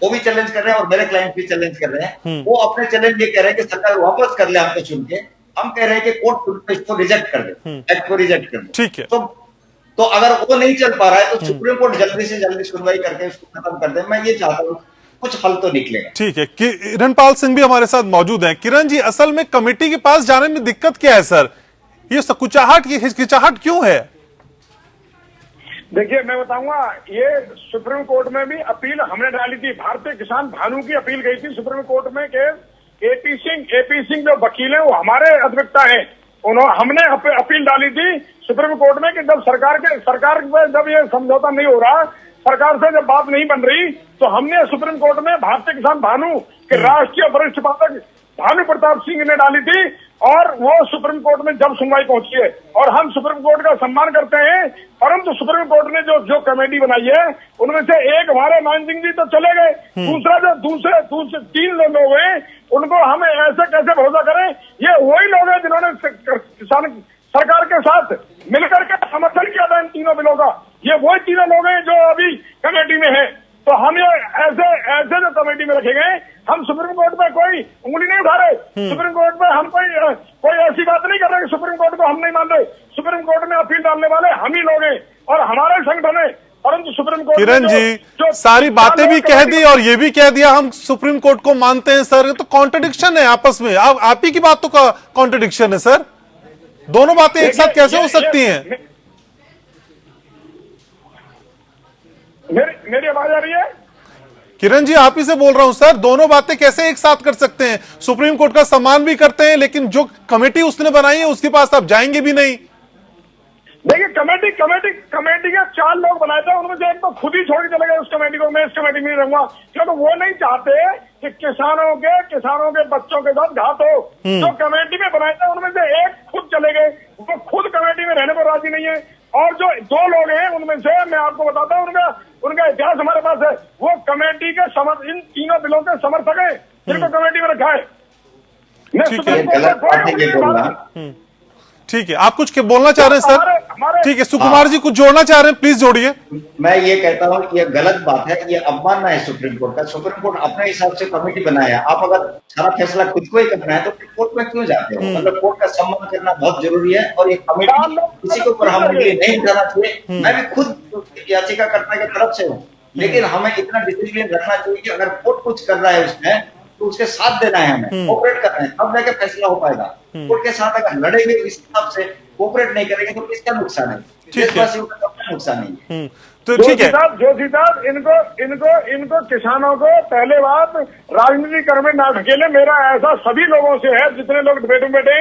वो भी चैलेंज कर रहे हैं और मेरे क्लाइंट भी चैलेंज कर रहे हैं। वो अपने चैलेंज ये कह रहे हैं कि सरकार वापस कर ले हमको चुन के, हम कह रहे हैं कि कोर्ट इसको रिजेक्ट कर दे, एक्ट को रिजेक्ट कर दे। ठीक है, तो अगर वो नहीं चल पा रहा है तो सुप्रीम कोर्ट जल्दी से जल्दी सुनवाई करके उसको खत्म कर दे। मैं ये चाहता हूँ कुछ हल तो निकलेगा। ठीक है, किरणपाल सिंह भी हमारे साथ मौजूद हैं। किरण जी, असल में कमेटी के पास जाने में दिक्कत क्या है सर? ये सकुचाहट, ये हिचकिचाहट क्यों है? देखिए मैं बताऊंगा, ये सुप्रीम कोर्ट में भी अपील हमने डाली थी, भारतीय किसान भानु की अपील गई थी सुप्रीम कोर्ट में कि एपी सिंह जो वकील हैं वो हमारे अधिवक्ता हैं, हमने अपील डाली थी सुप्रीम कोर्ट में कि जब सरकार में जब ये समझौता नहीं हो रहा, सरकार से जब बात नहीं बन रही, तो हमने सुप्रीम कोर्ट में भारतीय किसान भानु के राष्ट्रीय वरिष्ठ पाठक भानु प्रताप सिंह ने डाली थी और वो सुप्रीम कोर्ट में जब सुनवाई पहुंची है और हम सुप्रीम कोर्ट का सम्मान करते हैं, परंतु सुप्रीम कोर्ट ने जो कमेटी बनाई है उनमें से एक हमारे मान सिंह जी तो चले गए, दूसरा जो दूसरे 3 लोग हैं उनको हम ऐसे कैसे भरोसा करें? ये वही लोग हैं जिन्होंने किसान सरकार के साथ मिलकर के समर्थन किया था इन तीनों बिलों का। ये वही तीनों लोग हैं जो अभी कमेटी में है। तो हम ये ऐसे जो कमेटी में रखे गए, हम सुप्रीम कोर्ट में कोई उंगली नहीं उठा रहे, सुप्रीम कोर्ट में हम कोई ऐसी बात नहीं कर रहे कि सुप्रीम कोर्ट को हम नहीं मान रहे। सुप्रीम कोर्ट में अपील डालने वाले हम ही लोग हैं और हमारे संगठन है, परंतु सुप्रीम कोर्ट किरण जी सारी बातें भी कह दी और ये भी कह दिया हम सुप्रीम कोर्ट को मानते हैं सर, तो कॉन्ट्रडिक्शन है आपस में। आप ही की बात तो कॉन्ट्रडिक्शन है सर, दोनों बातें एक साथ कैसे हो सकती हैं? मेरी आवाज आ रही है? किरण जी आप ही से बोल रहा हूं सर, दोनों बातें कैसे एक साथ कर सकते हैं? सुप्रीम कोर्ट का सम्मान भी करते हैं लेकिन जो कमेटी उसने बनाई है उसके पास आप जाएंगे भी नहीं। देखिए कमेटी के 4 लोग बनाए थे, उनमें से एक तो खुद ही छोड़ के चले गए उस कमेटी को, मैं इस कमेटी में नहीं रहूंगा क्योंकि वो नहीं चाहते कि किसानों के बच्चों के साथ घात हो। जो कमेटी में बनाए थे उनमें से एक खुद चले गए, वो खुद कमेटी में रहने को राजी नहीं है। और जो 2 लोग हैं उनमें से मैं आपको बताता हूँ उनका इतिहास हमारे पास है, वो कमेटी के इन तीनों बिलों के समर्थक हैं जिनको कमेटी में रखा है। ठीक है, आप कुछ बोलना चाह रहे हैं सर? ठीक है, सुकुमार जी कुछ जोड़ना चाह रहे हैं, प्लीज जोड़िए। मैं ये कहता हूँ कि ये गलत बात है, ये अवमानना है सुप्रीम कोर्ट का। सुप्रीम कोर्ट अपने हिसाब से कमेटी बनाया, आप अगर सारा फैसला खुद को ही करना है तो कोर्ट में क्यों जाते हो? मतलब कोर्ट का सम्मान करना बहुत जरूरी है और ये कमेटी किसी के ऊपर हम नहीं उठाना चाहिए। मैं भी खुद याचिकाकर्ता की तरफ से हूँ, लेकिन हमें इतना डिसिप्लिन रखना चाहिए कि अगर कोर्ट कुछ कर रहा है उसमें तो उसके साथ देना है, हमें कोऑपरेट करना है, तब जाके फैसला हो पाएगा। कोर्ट के साथ अगर लड़ेंगे इस हिसाब से कोऑपरेट नहीं करेंगे तो किसका नुकसान है? देशवासियों का नुकसान नहीं है। तो ठीक है जोशी साहब, इनको किसानों को पहले बात राजनीति कर में ना ढकेले। मेरा ऐसा सभी लोगों से है, जितने लोग डिबेट में बैठे,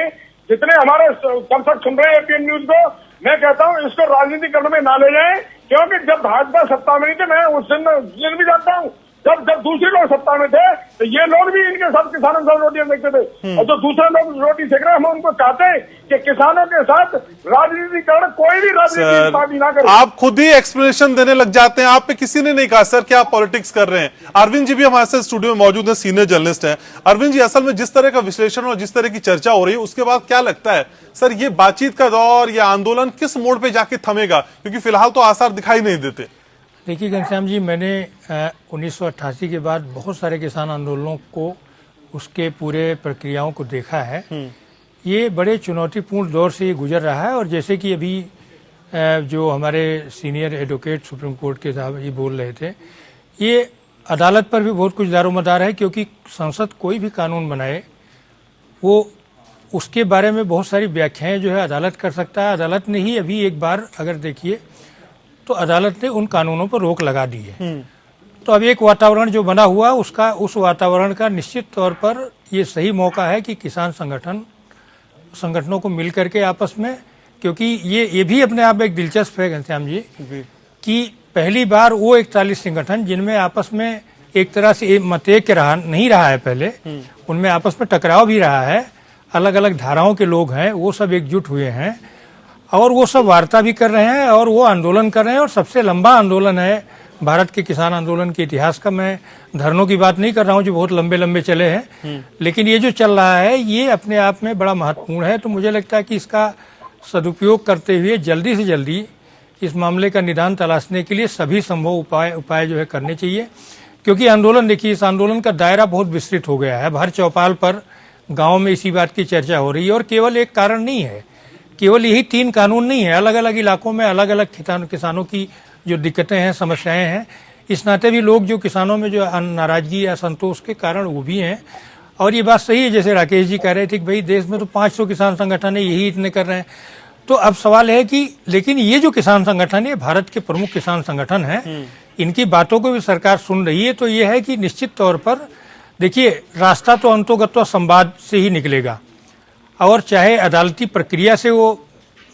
जितने हमारे दर्शक सुन रहे हैं एपीएन न्यूज को, मैं कहता हूँ इसको राजनीति करने में ना ले जाए, क्योंकि जब भाजपा सत्ता में नहीं थे, मैं उस दिन भी जानता हूँ जब दूसरे लोग सत्ता में थे तो ये लोग भी इनके साथ किसानों के साथ रोटियां सेकते थे, और जो दूसरे लोग रोटी सेक रहे हैं हम उनको चाहते हैं कि किसानों के साथ राजनीति कर, कोई भी राजनीति पार्टी ना करे। आप खुद ही एक्सप्लेनेशन देने लग जाते हैं, आप पे किसी ने नहीं कहा सर क्या आप पॉलिटिक्स कर रहे हैं। अरविंद जी भी हमारे साथ स्टूडियो में मौजूद है, सीनियर जर्नलिस्ट हैं। अरविंद जी, असल में जिस तरह का विश्लेषण और जिस तरह की चर्चा हो रही है उसके बाद क्या लगता है सर, ये बातचीत का दौर या आंदोलन किस मोड़ पे जाके थमेगा? क्योंकि फिलहाल तो आसार दिखाई नहीं देते। देखिए घनश्याम जी, मैंने 1988 के बाद बहुत सारे किसान आंदोलनों को, उसके पूरे प्रक्रियाओं को देखा है। ये बड़े चुनौतीपूर्ण दौर से ये गुजर रहा है, और जैसे कि अभी जो हमारे सीनियर एडवोकेट सुप्रीम कोर्ट के साहब ये बोल रहे थे, ये अदालत पर भी बहुत कुछ दारोमदार है, क्योंकि संसद कोई भी कानून बनाए वो उसके बारे में बहुत सारी व्याख्याएं जो है अदालत कर सकता है। अदालत ने ही अभी एक बार अगर देखिए तो अदालत ने उन कानूनों पर रोक लगा दी है। तो अब एक वातावरण जो बना हुआ उस वातावरण का निश्चित तौर पर ये सही मौका है कि किसान संगठनों को मिल करके आपस में, क्योंकि ये भी अपने आप में एक दिलचस्प है घनश्याम जी कि पहली बार वो 41 संगठन जिनमें आपस में एक तरह से मतैक्य नहीं रहा है, पहले उनमें आपस में टकराव भी रहा है, अलग अलग धाराओं के लोग हैं, वो सब एकजुट हुए हैं और वो सब वार्ता भी कर रहे हैं और वो आंदोलन कर रहे हैं। और सबसे लंबा आंदोलन है भारत के किसान आंदोलन के इतिहास का। मैं धरनों की बात नहीं कर रहा हूँ जो बहुत लंबे लंबे चले हैं, लेकिन ये जो चल रहा है ये अपने आप में बड़ा महत्वपूर्ण है। तो मुझे लगता है कि इसका सदुपयोग करते हुए जल्दी से जल्दी इस मामले का निदान तलाशने के लिए सभी संभव उपाय जो है करने चाहिए, क्योंकि आंदोलन, देखिए इस आंदोलन का दायरा बहुत विस्तृत हो गया है। हर चौपाल पर गाँव में इसी बात की चर्चा हो रही है, और केवल एक कारण नहीं है, केवल यही 3 कानून नहीं है, अलग अलग इलाकों में अलग अलग किसानों की जो दिक्कतें हैं, समस्याएं हैं, इस नाते भी लोग जो किसानों में जो नाराजगी या असंतोष के कारण वो भी हैं। और ये बात सही है जैसे राकेश जी कह रहे थे कि भाई देश में तो 500 किसान संगठन है, यही इतने कर रहे हैं। तो अब सवाल है कि लेकिन ये जो किसान संगठन है भारत के प्रमुख किसान संगठन है, इनकी बातों को भी सरकार सुन रही है। तो ये है कि निश्चित तौर पर देखिए रास्ता तो अंतोगत्वा संवाद से ही निकलेगा, और चाहे अदालती प्रक्रिया से वो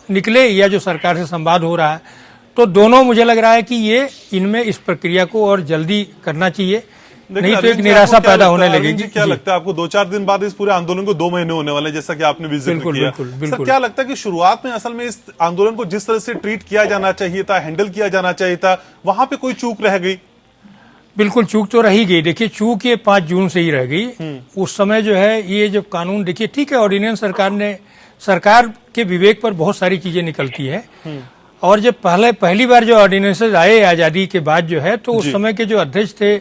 निकले या जो सरकार से संवाद हो रहा है, तो दोनों मुझे लग रहा है कि ये इनमें इस प्रक्रिया को और जल्दी करना चाहिए, नहीं तो अरविंद एक जी, निराशा आपको क्या पैदा लगता होने है? अरविंद लगेगी। जी, क्या लगता है आपको 2-4 दिन बाद इस पूरे आंदोलन को 2 महीने होने वाले हैं, जैसा कि आपने भी जिक्र बिल्कुल, किया। बिल्कुल, सर, बिल्कुल। क्या लगता है कि शुरुआत में असल में इस आंदोलन को जिस तरह से ट्रीट किया जाना चाहिए था, हैंडल किया जाना चाहिए था, वहां पे कोई चूक रह गई? बिल्कुल चूक तो रही गई। देखिए चूक ये 5 जून से ही रह गई। उस समय जो है ये जब कानून, देखिए ठीक है ऑर्डिनेंस सरकार के विवेक पर बहुत सारी चीजें निकलती है, और जब पहली बार जो ऑर्डिनेंसेज आए आजादी के बाद जो है, तो उस समय के जो अध्यक्ष थे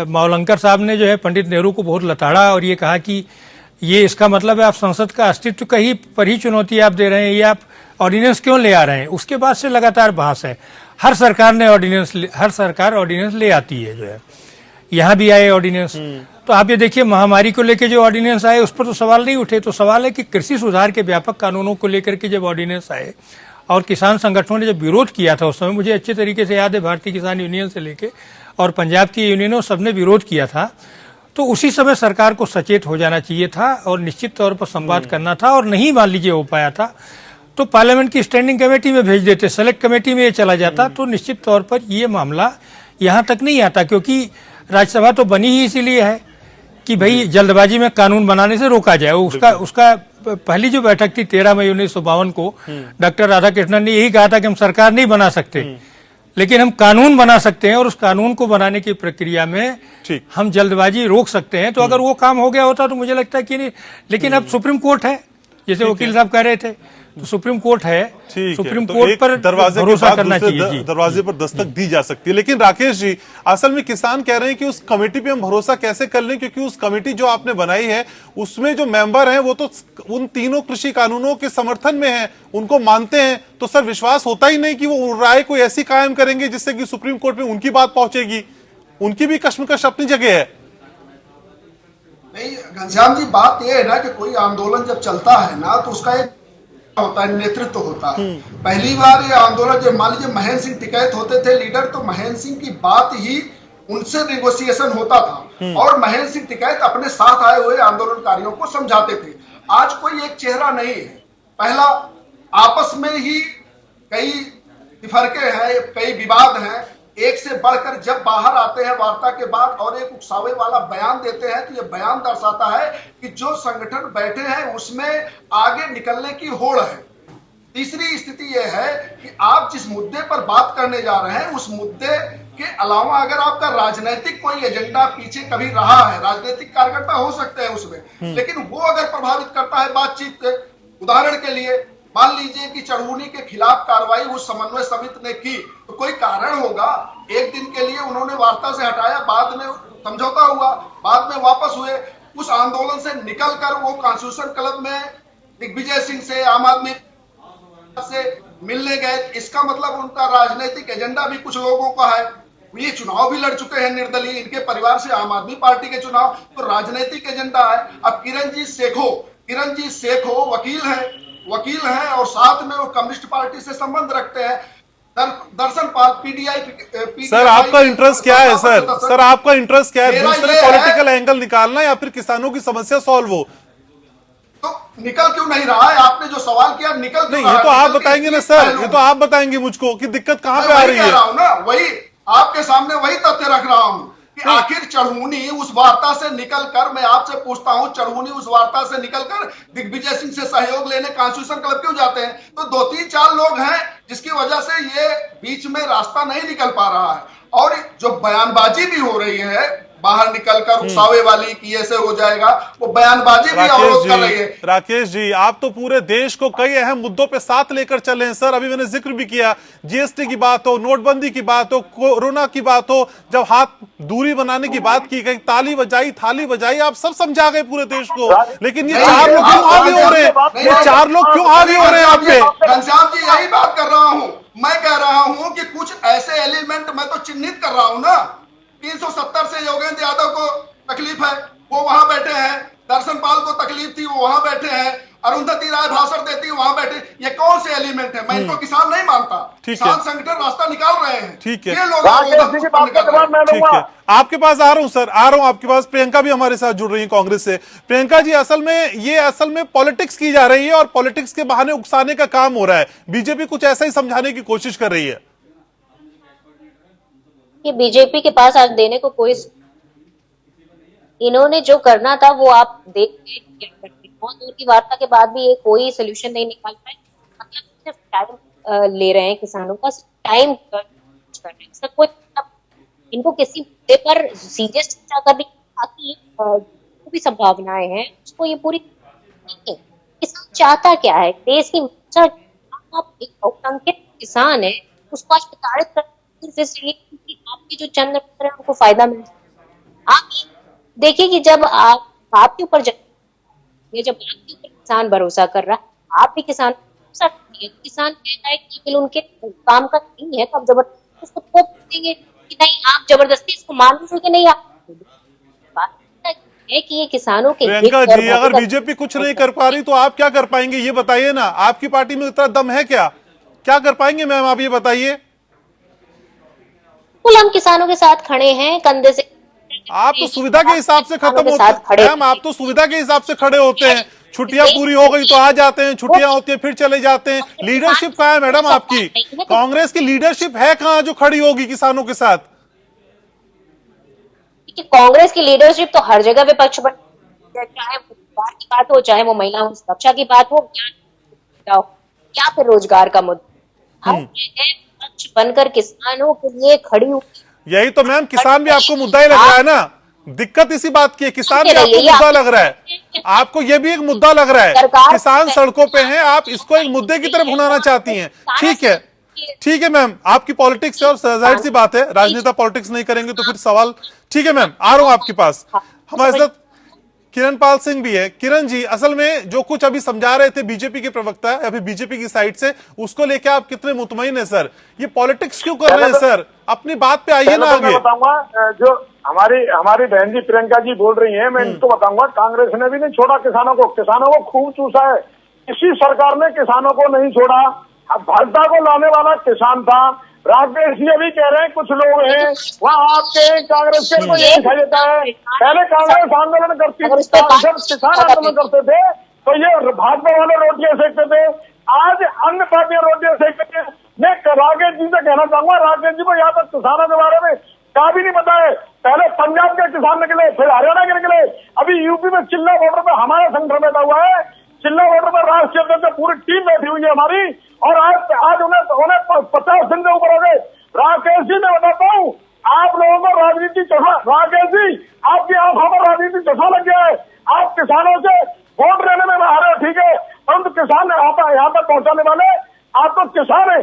मावलंकर साहब ने जो है पंडित नेहरू को बहुत लताड़ा और ये कहा कि ये इसका मतलब है आप संसद का अस्तित्व का ही पर ही चुनौती आप दे रहे हैं, ये आप ऑर्डिनेंस क्यों ले आ रहे हैं। उसके बाद से लगातार बहस है। हर सरकार ऑर्डिनेंस ले आती है जो है, यहाँ भी आए ऑर्डिनेंस। तो आप ये देखिए महामारी को लेकर जो ऑर्डिनेंस आए उस पर तो सवाल नहीं उठे। तो सवाल है कि कृषि सुधार के व्यापक कानूनों को लेकर के जब ऑर्डिनेंस आए और किसान संगठनों ने जब विरोध किया था, उस समय मुझे अच्छे तरीके से याद है, भारतीय किसान यूनियन से लेके और पंजाब की यूनियनों सबने विरोध किया था। तो उसी समय सरकार को सचेत हो जाना चाहिए था और निश्चित तौर पर संवाद करना था, और नहीं मान लीजिए हो पाया था तो पार्लियामेंट की स्टैंडिंग कमेटी में भेज देते, सेलेक्ट कमेटी में ये चला जाता, तो निश्चित तौर पर ये मामला यहाँ तक नहीं आता। क्योंकि राज्यसभा तो बनी ही इसीलिए है कि भाई जल्दबाजी में कानून बनाने से रोका जाए। उसका पहली जो बैठक थी 13 मई 1952 को डॉक्टर राधाकृष्णन ने यही कहा था कि हम सरकार नहीं बना सकते, लेकिन हम कानून बना सकते हैं, और उस कानून को बनाने की प्रक्रिया में हम जल्दबाजी रोक सकते हैं। तो अगर वो काम हो गया होता तो मुझे लगता है कि नहीं, लेकिन अब सुप्रीम कोर्ट है, जैसे वकील साहब कह रहे थे, तो सुप्रीम कोर्ट है, सुप्रीम कोर्ट पर भरोसा करना चाहिए। दरवाजे पर दस्तक दी जा सकती है। लेकिन राकेश जी, असल में किसान कह रहे हैं कि उस कमेटी पे हम भरोसा कैसे कर लें, क्योंकि उस कमेटी जो आपने बनाई है उसमें जो मेंबर हैं वो तो उन तीनों कृषि कानूनों के समर्थन में हैं, उनको मानते हैं। तो सर विश्वास होता ही नहीं कि वो राय कोई ऐसी कायम करेंगे जिससे कि सुप्रीम कोर्ट में उनकी बात पहुंचेगी। उनकी भी कश्मकश अपनी जगह है। नहीं घनश्याम जी, बात यह है ना कि कोई आंदोलन जब चलता है ना तो उसका एक होता है, नेतृत्व होता है। पहली बार ये आंदोलन जब मान लीजिए महेंद्र सिंह टिकैत होते थे लीडर, तो महेंद्र सिंह की बात ही उनसे नेगोशिएशन होता था, और महेंद्र सिंह टिकैत अपने साथ आए हुए आंदोलनकारियों को समझाते थे। आज कोई एक चेहरा नहीं है। पहला, आपस में ही कई फर्के हैं, कई विवाद हैं। एक से बढ़कर जब बाहर आते हैं वार्ता के बाद और एक उकसावे वाला बयान देते हैं, तो यह बयान दर्शाता है कि जो संगठन बैठे हैं उसमें आगे निकलने की होड़ है। तीसरी स्थिति यह है कि आप जिस मुद्दे पर बात करने जा रहे हैं उस मुद्दे के अलावा अगर आपका राजनीतिक कोई एजेंडा पीछे कभी रहा है, राजनीतिक कार्यकर्ता हो सकते हैं उसमें, लेकिन वो अगर प्रभावित करता है बातचीत के, उदाहरण के लिए मान लीजिए कि चढ़ूनी के खिलाफ कार्रवाई उस समन्वय समिति ने की, तो कोई कारण होगा। एक दिन के लिए उन्होंने वार्ता से हटाया, बाद में समझौता हुआ, बाद में वापस हुए। उस आंदोलन से निकलकर वो कॉन्स्टिट्यूशन क्लब में दिग्विजय सिंह से, आम आदमी से मिलने गए। इसका मतलब उनका राजनीतिक एजेंडा भी कुछ लोगों का है। ये चुनाव भी लड़ चुके हैं निर्दलीय, इनके परिवार से आम आदमी पार्टी के चुनाव, तो राजनीतिक एजेंडा है। अब किरण जी सेखो वकील हैं और साथ में वो कम्युनिस्ट पार्टी से संबंध रखते हैं। दर्शन पाल पीडीआई। सर आपका इंटरेस्ट क्या है? सर आपका इंटरेस्ट क्या है? दूसरे पॉलिटिकल एंगल निकालना या फिर किसानों की समस्या सॉल्व हो? तो निकल क्यों नहीं रहा है? आपने जो सवाल किया निकल क्यों नहीं, ये तो आप बताएंगे ना सर, ये तो आप बताएंगे मुझको कि दिक्कत कहां पे आ रही है। वही आपके सामने वही तथ्य रख रहा हूं कि आखिर चढ़ूनी उस वार्ता से निकलकर, मैं आपसे पूछता हूं, चढ़ूनी उस वार्ता से निकलकर दिग्विजय सिंह से सहयोग लेने कॉन्स्टिट्यूशन क्लब क्यों जाते हैं? तो 2-3-4 लोग हैं जिसकी वजह से ये बीच में रास्ता नहीं निकल पा रहा है। और जो बयानबाजी भी हो रही है बाहर निकलकर उकसावे वाली कि ऐसे हो जाएगा, वो बयानबाजी भी अवरोध कर रही है। राकेश जी, आप तो पूरे देश को कई अहम मुद्दों पे साथ लेकर चले हैं सर। अभी मैंने जिक्र भी किया, जीएसटी की बात हो, नोटबंदी की बात हो, कोरोना की बात हो, जब हाथ दूरी बनाने की बात की गई, ताली बजाई, थाली बजाई, आप सब समझा गए पूरे देश को। लेकिन ये 4 लोग क्यों हावी हो रहे हैं? ये 4 लोग क्यों हावी हो रहे हैं आप पे? घनश्याम जी, यही बात कर रहा हूं। मैं कह रहा हूं कि कुछ ऐसे एलिमेंट मैं तो चिन्हित कर रहा हूं ना। 370 से योगेंद्र यादव को तकलीफ है, वो वहां बैठे हैं। दर्शन पाल को तकलीफ थी, वो वहां बैठे हैं। अरुंधति राय भाषण देती, वहां बैठे। ये कौन से एलिमेंट है? मैं इनको किसान नहीं मानता। किसान संगठन रास्ता निकाल रहे हैं। ठीक है, ये लोग ठीक है, आपके पास आ रहा हूं सर, आ रहा हूं आपके पास। प्रियंका भी हमारे साथ जुड़ रही है कांग्रेस से। प्रियंका जी, असल में पॉलिटिक्स की जा रही है और पॉलिटिक्स के बहाने उकसाने का काम हो रहा है। बीजेपी कुछ ऐसा ही समझाने की कोशिश कर रही है। कि बीजेपी के पास आज देने को कोई, इन्होंने जो करना था वो आप देख के बहुत दूर की वार्ता के बाद भी ये कोई सोल्यूशन नहीं निकाल पाए। मतलब सिर्फ टाइम ले रहे हैं किसानों का, टाइम कर रहे हैं। इसका कोई इनको किसी मुद्दे पर सीरियस चर्चा करने की जो भी संभावनाएं हैं उसको ये पूरी नहीं है। किसान चाहता क्या है, देश की आप एक बहुसंख्यक किसान है उसको आज प्रताड़ित करने इसलिए क्योंकि आपके जो चंद नंबर है उनको फायदा मिल जाए। आप देखिए कि जब आपके ऊपर किसान भरोसा कर रहा है, आप भी किसान किसान कहता है कि उनके काम का नहीं है तो आप जबरदस्ती उसको थोप देंगे कि नहीं, आप जबरदस्ती इसको मान लीजिए कि नहीं। आप बात है कि ये किसानों के प्रियंका जी, अगर बीजेपी कुछ नहीं कर पा रही तो आप क्या कर पाएंगे ये बताइए ना। आपकी पार्टी में इतना दम है क्या कर पाएंगे मैम, आप ये बताइए। हम किसानों के साथ खड़े हैं, कंधे से। आप तो सुविधा के हिसाब से खत्म होते हैं मैम, आप तो सुविधा के हिसाब से खड़े होते हैं। छुट्टियां पूरी हो गई तो आ जाते हैं, छुट्टियां होती है फिर चले जाते हैं। लीडरशिप कहाँ है मैडम आपकी? कांग्रेस की लीडरशिप है कहाँ जो खड़ी होगी किसानों के साथ? कांग्रेस की लीडरशिप तो हर जगह विपक्ष बन, चाहे वो रोजगार की बात हो, चाहे वो महिलाओं की सुरक्षा की बात हो या फिर रोजगार का मुद्दा, हर जगह विपक्ष बनकर किसानों के लिए खड़ी हुई। यही तो मैम, किसान भी आपको मुद्दा ही लग रहा है ना। दिक्कत इसी बात की है, किसान भी आपको मुद्दा लग रहा है। आपको ये भी एक मुद्दा लग रहा है, किसान सड़कों पे हैं, आप इसको एक मुद्दे की तरफ भुनाना चाहती हैं। ठीक है मैम, आपकी पॉलिटिक्स है और जाहिर सी बात है राजनेता पॉलिटिक्स नहीं करेंगे तो फिर सवाल। ठीक है मैम, आ रहा हूं आपके पास। हमारे साथ किरण पाल सिंह भी है। किरण जी, असल में जो कुछ अभी समझा रहे थे बीजेपी के प्रवक्ता अभी बीजेपी की साइड से, उसको लेके आप कितने मुतमईन है सर? ये पॉलिटिक्स क्यों कर रहे हैं सर? अपनी बात पे आइए ना आगे। बताऊंगा जो हमारी बहन जी प्रियंका जी बोल रही हैं, मैं इनको बताऊंगा, कांग्रेस ने भी नहीं छोड़ा किसानों को खूब चूसा है। इसी सरकार ने किसानों को नहीं छोड़ा। भाजपा को लाने वाला किसान था। राकेश जी अभी कह रहे हैं कुछ लोग हैं वहाँ आपके कांग्रेस के को ये दिखाई देता है। पहले कांग्रेस आंदोलन करती थी, जब किसान आंदोलन करते थे तो ये भाजपा वाले रोटियां सेकते थे, आज अन्य पार्टियां रोटियां सेकते थे। मैं राकेश जी से कहना चाहूंगा, राकेश जी को यहाँ तक किसानों के बारे में क्या भी नहीं पता है। पहले पंजाब के किसान निकले, फिर हरियाणा के निकले, अभी यूपी में चिल्ला बॉर्डर पर हमारा संगठन बैठा हुआ है। चिल्ला बॉर्डर पर राष्ट्रीय अध्यक्ष पूरी टीम बैठी हुई है हमारी, और आज उन्हें 50 दिन से ऊपर हो गए। राकेश जी मैं बताता हूँ, आप लोगों को राजनीति चश्मा, राकेश जी आपकी आंखों पर राजनीति चश्मा लग गया है। आप किसानों से वोट लेने में आ रहे हो ठीक है, परंतु किसान यहाँ तक पहुंचाने वाले आप तो किसान है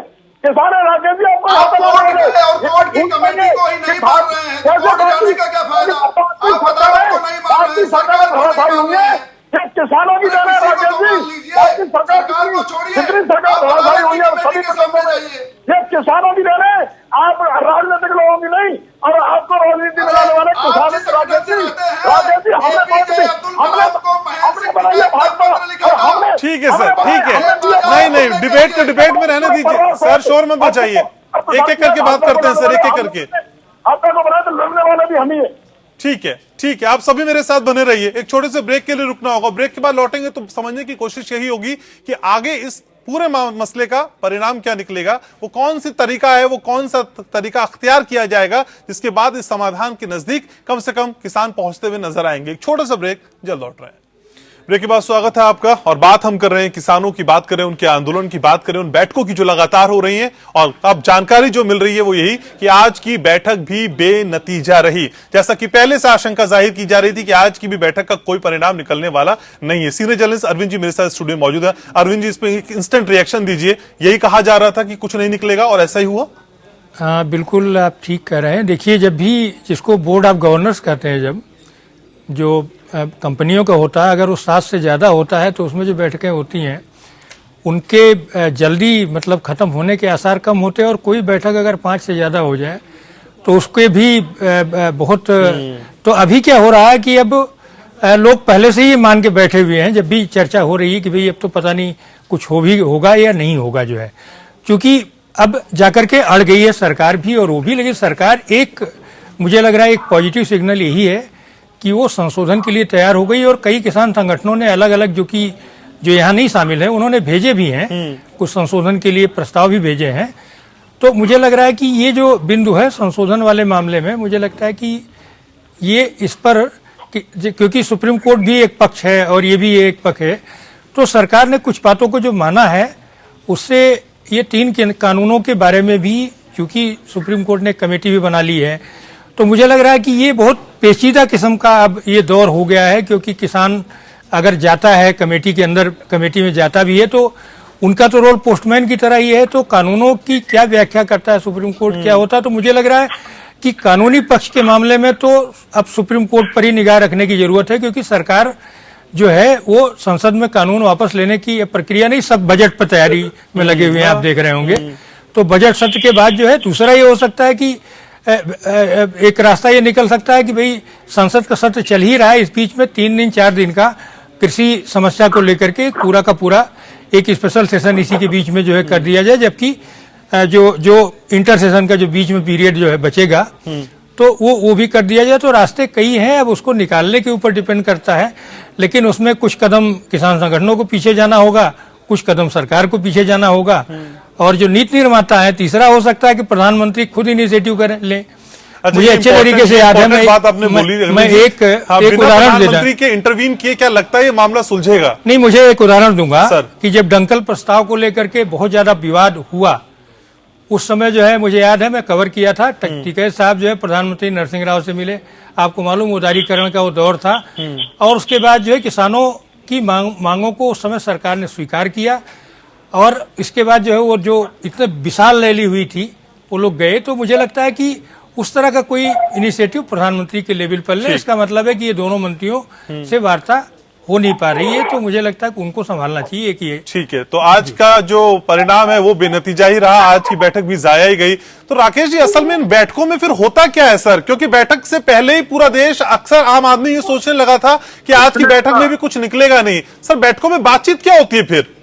राकेश जी। कोर्ट की कमेटी को ही नहीं मार रहे हैं, कोर्ट जाने का क्या फायदा? आप अदालत को नहीं मार रहे हैं, सरकार को मार रहे हैं। किसानों की जाने राकेश जी, सरकार को छोड़िए, सरकार हुई है सभी ये किसानों की जाने, आप राजनीतिक लोगों की नहीं। और आपको राजनीति बनाने वाले किसान राकेश जी हमने ठीक है सर, ठीक है। नहीं डिबेट में रहने दीजिए सर, शोर मत मचाइए। एक एक करके बात करते हैं सर, एक एक करके। आपका को बनाया तो लड़ने वाले भी हम ही है। ठीक है, आप सभी मेरे साथ बने रहिए। एक छोटे से ब्रेक के लिए रुकना होगा, ब्रेक के बाद लौटेंगे तो समझने की कोशिश यही होगी कि आगे इस पूरे मसले का परिणाम क्या निकलेगा, वो कौन सी तरीका है, वो कौन सा तरीका अख्तियार किया जाएगा जिसके बाद इस समाधान के नजदीक कम से कम किसान पहुंचते हुए नजर आएंगे। एक छोटा सा ब्रेक, जल्द लौट रहे हैं। ब्रेक के बाद स्वागत है आपका, और बात हम कर रहे हैं किसानों की, बात कर रहे हैं उनके आंदोलन की, बात कर रहे हैं उन बैठकों की जो लगातार हो रही हैं। और अब जानकारी जो मिल रही है वो यही कि आज की बैठक भी बेनतीजा रही। जैसा कि पहले से आशंका जाहिर की जा रही थी कि आज की भी बैठक का कोई परिणाम निकलने वाला नहीं है। सीनियर जर्नलिस्ट अरविंद जी मेरे साथ स्टूडियो में मौजूद है। अरविंद जी, इस पर इंस्टेंट रिएक्शन दीजिए। यही कहा जा रहा था कि कुछ नहीं निकलेगा और ऐसा ही हुआ? हाँ, बिल्कुल आप ठीक कह रहे हैं। देखिए, जब भी जिसको बोर्ड ऑफ गवर्नर्स कहते हैं, जब जो कंपनियों का होता है, अगर वो 7 से ज़्यादा होता है तो उसमें जो बैठकें होती हैं उनके जल्दी मतलब ख़त्म होने के आसार कम होते हैं। और कोई बैठक अगर 5 से ज़्यादा हो जाए तो उसके भी बहुत। तो अभी क्या हो रहा है कि अब लोग पहले से ही मान के बैठे हुए हैं, जब भी चर्चा हो रही है कि भाई अब तो पता नहीं कुछ होगा या नहीं होगा जो है, क्योंकि अब जाकर के अड़ गई है सरकार भी और वो भी। लेकिन सरकार मुझे लग रहा है एक पॉजिटिव सिग्नल यही है कि वो संशोधन के लिए तैयार हो गई। और कई किसान संगठनों ने अलग अलग जो यहाँ नहीं शामिल है उन्होंने भेजे भी हैं, कुछ संशोधन के लिए प्रस्ताव भी भेजे हैं। तो मुझे लग रहा है कि ये जो बिंदु है संशोधन वाले मामले में, मुझे लगता है कि ये इस पर क्योंकि सुप्रीम कोर्ट भी एक पक्ष है और ये भी एक पक्ष है, तो सरकार ने कुछ बातों को जो माना है उससे ये 3 कानूनों के बारे में भी, क्योंकि सुप्रीम कोर्ट ने कमेटी भी बना ली है, तो मुझे लग रहा है कि ये बहुत पेचीदा किस्म का अब ये दौर हो गया है। क्योंकि किसान अगर जाता है कमेटी के अंदर, कमेटी में जाता भी है, तो उनका तो रोल पोस्टमैन की तरह ही है। तो कानूनों की क्या व्याख्या करता है सुप्रीम कोर्ट, क्या होता है, तो मुझे लग रहा है कि कानूनी पक्ष के मामले में तो अब सुप्रीम कोर्ट पर ही निगाह रखने की जरूरत है। क्योंकि सरकार जो है वो संसद में कानून वापस लेने की प्रक्रिया नहीं, सब बजट पर तैयारी में लगे हुए हैं, आप देख रहे होंगे। तो बजट सत्र के बाद जो है दूसरा ये हो सकता है कि एक रास्ता ये निकल सकता है कि भाई संसद का सत्र चल ही रहा है, इस बीच में 3 दिन 4 दिन का कृषि समस्या को लेकर के पूरा का पूरा एक स्पेशल सेशन इसी के बीच में जो है कर दिया जाए, जबकि जो इंटर सेशन का जो बीच में पीरियड जो है बचेगा तो वो भी कर दिया जाए। तो रास्ते कई हैं, अब उसको निकालने के ऊपर डिपेंड करता है। लेकिन उसमें कुछ कदम किसान संगठनों को पीछे जाना होगा, कुछ कदम सरकार को पीछे जाना होगा, और जो नीति निर्माता है तीसरा हो सकता है कि प्रधानमंत्री खुद इनिशिएटिव करें ले। मुझे अच्छे तरीके से याद है, मैं एक उदाहरण देता हूं के इंटरवीन किए, क्या लगता है ये मामला सुलझेगा? नहीं, मुझे एक उदाहरण दूंगा कि जब दंकल प्रस्ताव को लेकर के बहुत ज्यादा विवाद हुआ, उस समय जो है मुझे याद है मैं कवर किया था, टिकैत साहब जो है प्रधानमंत्री नरसिंह राव से मिले, आपको मालूम उदारीकरण का वो दौर था, और उसके बाद जो है किसानों की मांगों को उस समय सरकार ने स्वीकार किया, और इसके बाद जो है वो जो इतने विशाल रैली हुई थी वो लोग गए। तो मुझे लगता है कि उस तरह का कोई इनिशिएटिव प्रधानमंत्री के लेवल पर ले, इसका मतलब है कि ये दोनों मंत्रियों से वार्ता हो नहीं पा रही है, तो मुझे लगता है कि उनको संभालना चाहिए कि ये ठीक है। तो आज का जो परिणाम है वो बेनतीजा ही रहा, आज की बैठक भी जाया ही गई। तो राकेश जी, असल में इन बैठकों में फिर होता क्या है सर? क्योंकि बैठक से पहले ही पूरा देश, अक्सर आम आदमी ये सोचने लगा था कि आज की बैठक में भी कुछ निकलेगा नहीं। सर, बैठकों में बातचीत क्या होती है फिर?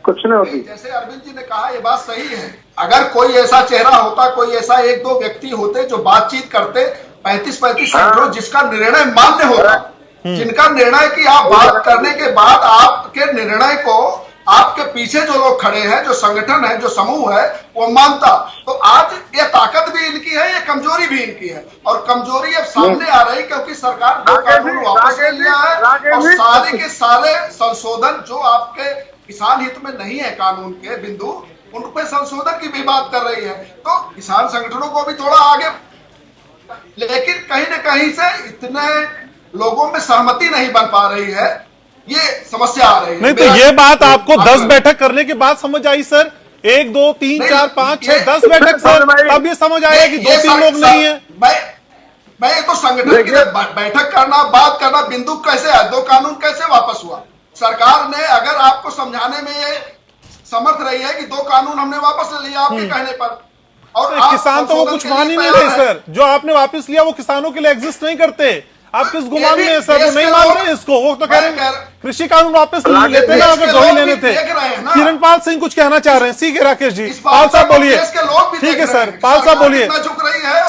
कुछ नहीं होती। जैसे अरविंद जी ने कहा, ये बात सही है। अगर कोई ऐसा चेहरा होता, कोई ऐसा 1-2 व्यक्ति होते जो बातचीत करते 35-35 सेंटरों, जिसका निर्णय मान्य होता, जिनका निर्णय कि आप बात करने के बाद आपके निर्णय को आपके पीछे जो लोग खड़े हैं, जो संगठन है, जो समूह है, वो मानता, तो आज ये ताकत भी इनकी है, ये कमजोरी भी इनकी है। और कमजोरी अब सामने आ रही क्योंकि सरकार 2 कानून वापस ले लिया है, और सारे के सारे संशोधन जो आपके किसान हित में नहीं है कानून के बिंदु, उन पे संशोधन की भी बात कर रही है। तो किसान संगठनों को भी थोड़ा आगे, लेकिन कहीं न कहीं से इतने लोगों में सहमति नहीं बन पा रही है, ये समस्या आ रही है। नहीं तो ये बात आपको 10 बैठक करने के बाद समझ आई सर? 1 2 3 4 5 6 10 बैठक सर, तब ये समझ आया कि 2-3 लोग नहीं है। मैं ये तो संगठन की बैठक करना, बात करना, बिंदु कैसे है, 2 कानून कैसे वापस हुआ? सरकार ने अगर आपको समझाने में ये समर्थ रही है कि 2 कानून हमने वापस ले लिया आपके कहने पर, और किसान तो वो कुछ मान ही नहीं रहे सर। जो आपने वापस लिया वो किसानों के लिए एग्जिस्ट नहीं करते। आप किस गुमान में है सर? वो नहीं मान रहे इसको, वो तो कह रहे हैं कृषि कानून वापस लेते ना, अगर 2 ही लेने थे। किरणपाल सिंह कुछ कहना चाह रहे हैं, सीखे राकेश जी। पाल साहब बोलिए। ठीक है सर, पाल साहब बोलिए।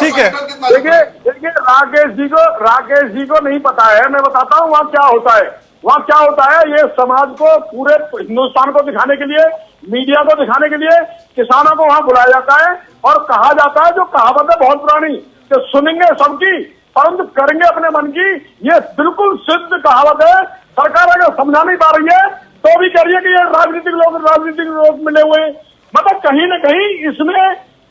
ठीक है, देखिए राकेश जी को नहीं पता है, मैं बताता हूँ वहाँ क्या होता है। वहाँ क्या होता है, ये समाज को, पूरे हिंदुस्तान को दिखाने के लिए, मीडिया को दिखाने के लिए किसानों को वहाँ बुलाया जाता है और कहा जाता है, जो कहावत है बहुत पुरानी, कि सुनेंगे सबकी परंतु करेंगे अपने मन की। ये बिल्कुल सिद्ध कहावत है। सरकार अगर समझा नहीं पा रही है तो भी कह रही है कि ये राजनीतिक लोग मिले हुए हैं। मतलब कहीं न कहीं इसमें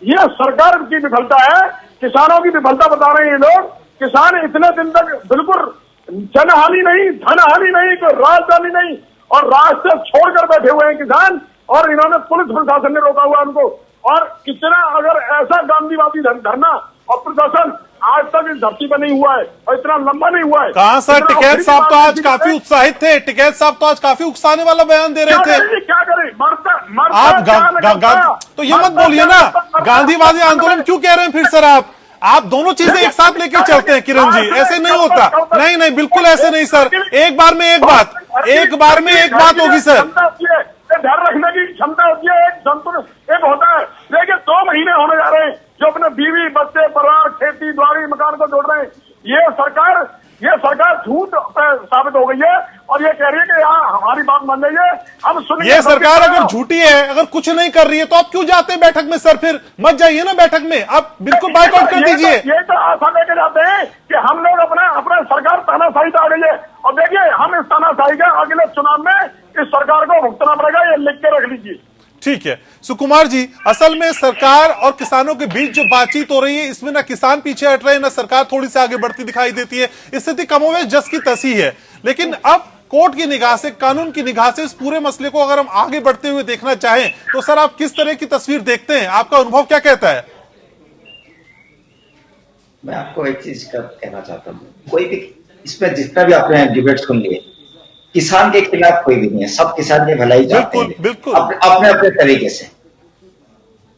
ये सरकार की विफलता है, किसानों की विफलता बता रहे हैं ये लोग। किसान इतने दिन तक बिल्कुल जनहानि नहीं, धनहानि नहीं, कोई राजधानी नहीं, और रास्ते छोड़कर बैठे हुए हैं किसान, और इन्होंने पुलिस प्रशासन ने रोका हुआ उनको। और कितना अगर ऐसा गांधीवादी धरना और प्रशासन आज तक इस धरती पर नहीं हुआ है, और इतना लंबा नहीं हुआ है। कहाँ सर? टिकैत साहब तो आज काफी उत्साहित थे, टिकैत साहब तो आज काफी उकसाने वाला बयान दे रहे थे। क्या करें, आप तो ये मत बोलिए ना, गांधीवादी आंदोलन क्यों कह रहे हैं फिर सर? आप दोनों चीजें एक साथ लेकर चलते हैं किरण जी, ऐसे नहीं होता। नहीं नहीं, बिल्कुल ऐसे नहीं सर। एक बार में एक बात होगी सर। ध्यान रखने की क्षमता होती है, एक संतुलन एक होता है। देखिए 2 महीने होने जा रहे हैं जो अपने बीवी बच्चे परिवार खेती द्वारी मकान को जोड़ रहे हैं। ये सरकार झूठ साबित हो गई है, और ये कह रही है कि यहाँ हमारी बात मान लीजिए, हम सुनिए, ये सरकार नोटिस अगर झूठी है, अगर कुछ नहीं कर रही है, तो आप क्यों जाते हैं बैठक में सर? फिर मत जाइए ना बैठक में, आप बिल्कुल बायकॉट कर दीजिए। ये तो आशा लेके जाते हैं कि हम लोग अपना सरकार तानाशाही पे आ गई है, और देखिए हम इस तानाशाही का अगले चुनाव में इस सरकार को भुगतना पड़ेगा, ये लिख के रख लीजिए। ठीक है सुकुमार जी, असल में सरकार और किसानों के बीच जो बातचीत हो रही है, इसमें ना किसान पीछे हट रहे हैं, ना सरकार थोड़ी सी आगे बढ़ती दिखाई देती है। स्थिति कमोवेश जस की तसी है। लेकिन अब कोर्ट की निगाह से, कानून की निगाह से इस पूरे मसले को अगर हम आगे बढ़ते हुए देखना चाहें, तो सर आप किस तरह की तस्वीर देखते हैं? आपका अनुभव क्या कहता है? मैं आपको एक चीज कहना चाहता हूँ, कोई भी इसमें जितना भी आपने डिबेट सुन लिए, किसान के खिलाफ कोई भी नहीं है, सब किसान की भलाई चाहते हैं, बिल्कुल अपने अपने तरीके से।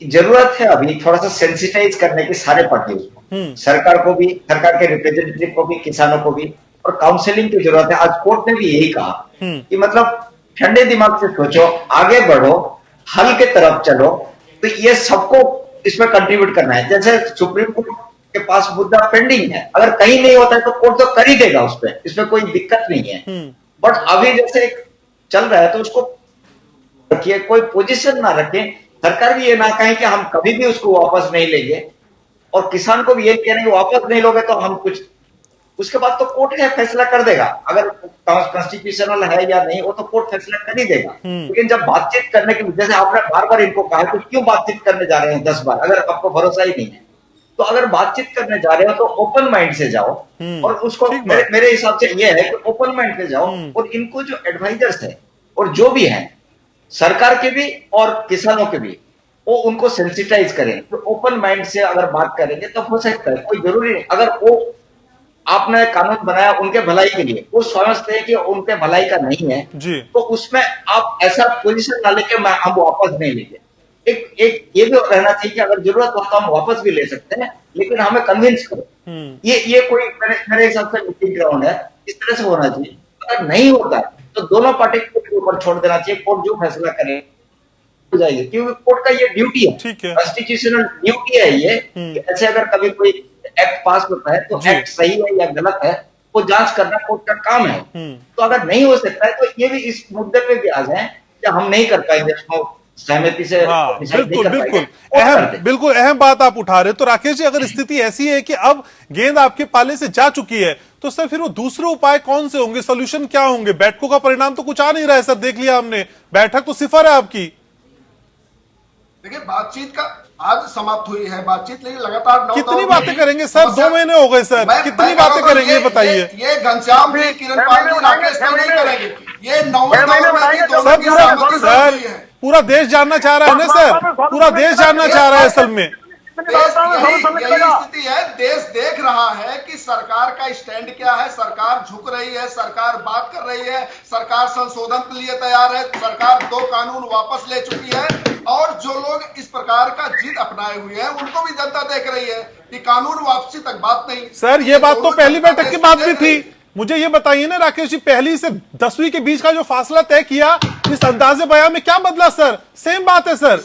जरूरत है अभी थोड़ा सा सेंसिटाइज करने की सारे पार्टियों को, सरकार को भी, सरकार के रिप्रेजेंटेटिव को भी, किसानों को भी, और काउंसलिंग की जरूरत है। आज कोर्ट ने भी यही कहा कि मतलब ठंडे दिमाग से सोचो, आगे बढ़ो, हल के तरफ चलो। तो ये सबको इसमें कंट्रीब्यूट करना है। जैसे सुप्रीम कोर्ट के पास मुद्दा पेंडिंग है, अगर कहीं नहीं होता है तो कोर्ट तो कर ही देगा उस पर, इसमें कोई दिक्कत नहीं है। बट अभी जैसे चल रहा है तो उसको रखिए, कोई पोजीशन ना रखे, सरकार भी ये ना कहे कि हम कभी भी उसको वापस नहीं लेंगे, और किसान को भी ये कहने कि वापस नहीं लोगे तो हम कुछ, उसके बाद तो कोर्ट है फैसला कर देगा, अगर कॉन्स्टिट्यूशनल है या नहीं वो तो कोर्ट फैसला कर ही देगा। लेकिन जब बातचीत करने की, जैसे आपने बार बार इनको कहा तो क्यों बातचीत करने जा रहे हैं 10 बार, अगर आपको भरोसा ही नहीं है तो अगर बातचीत करने जा रहे हो तो ओपन माइंड से जाओ, और उसको मेरे हिसाब से ये है कि ओपन माइंड से जाओ, और इनको जो एडवाइजर्स है और जो भी है सरकार के भी और किसानों के भी, वो उनको सेंसिटाइज करें। तो ओपन माइंड से अगर बात करेंगे तो हो सकता है, कोई जरूरी नहीं, अगर वो आपने कानून बनाया उनके भलाई के लिए, वो समझते हैं कि उनके भलाई का नहीं है जी, तो उसमें आप ऐसा पोजीशन ना लेके हम वापस नहीं लेंगे। एक ये भी रहना चाहिए कि अगर जरूरत हो तो हम वापस भी ले सकते हैं, लेकिन हमें कन्विंस करो। ये कोई मेरे हिसाब से मीटिंग ग्राउंड है, इस तरह से होना चाहिए। अगर नहीं होता तो दोनों पार्टी को ऊपर छोड़ देना चाहिए, कोर्ट जो फैसला करे हो जाएगी, क्योंकि कोर्ट का ये ड्यूटी है, कॉन्स्टिट्यूशनल ड्यूटी है ये कि ऐसे अगर कभी कोई एक्ट पास होता है तो एक्ट सही है या गलत है वो जांच करना कोर्ट का काम है। तो अगर नहीं हो सकता है तो ये भी इस मुद्दे पे भी आ जाए कि हम नहीं कर पाएंगे सहमति से। बिल्कुल अहम बात आप उठा रहे। तो राकेश जी, अगर स्थिति ऐसी है कि अब गेंद आपके पाले से जा चुकी है, तो सर फिर वो दूसरे उपाय कौन से होंगे, सोल्यूशन क्या होंगे? बैठकों का परिणाम तो कुछ आ नहीं रहा है सर, देख लिया हमने, बैठक तो सिफर है आपकी। देखिए बातचीत का आज समाप्त हुई है बातचीत, लेकिन लगातार कितनी बातें करेंगे सर? 2 महीने हो गए सर, कितनी बातें करेंगे ये बताइए। ये घनश्याम भी, किरण पाल जी, राकेश भी नहीं करेंगे, ये 9 महीने सर पूरा देश जानना चाह रहा है ना सर, पूरा देश जानना चाह रहा है असल में। यही स्थिति है, देश देख रहा है कि सरकार का स्टैंड क्या है, सरकार झुक रही है, सरकार बात कर रही है, सरकार संशोधन के लिए तैयार है, सरकार 2 कानून वापस ले चुकी है, और जो लोग इस प्रकार का जिद अपनाए हुए हैं उनको भी जनता देख रही है कि कानून वापसी तक बात नहीं। सर ये बात तो पहली बैठक की बात भी थी। मुझे ये बताइए ना राकेश जी, पहली से 10वीं के बीच का जो फासला तय किया, इस अंदाजे बयान में क्या बदला सर? सेम बात है सर,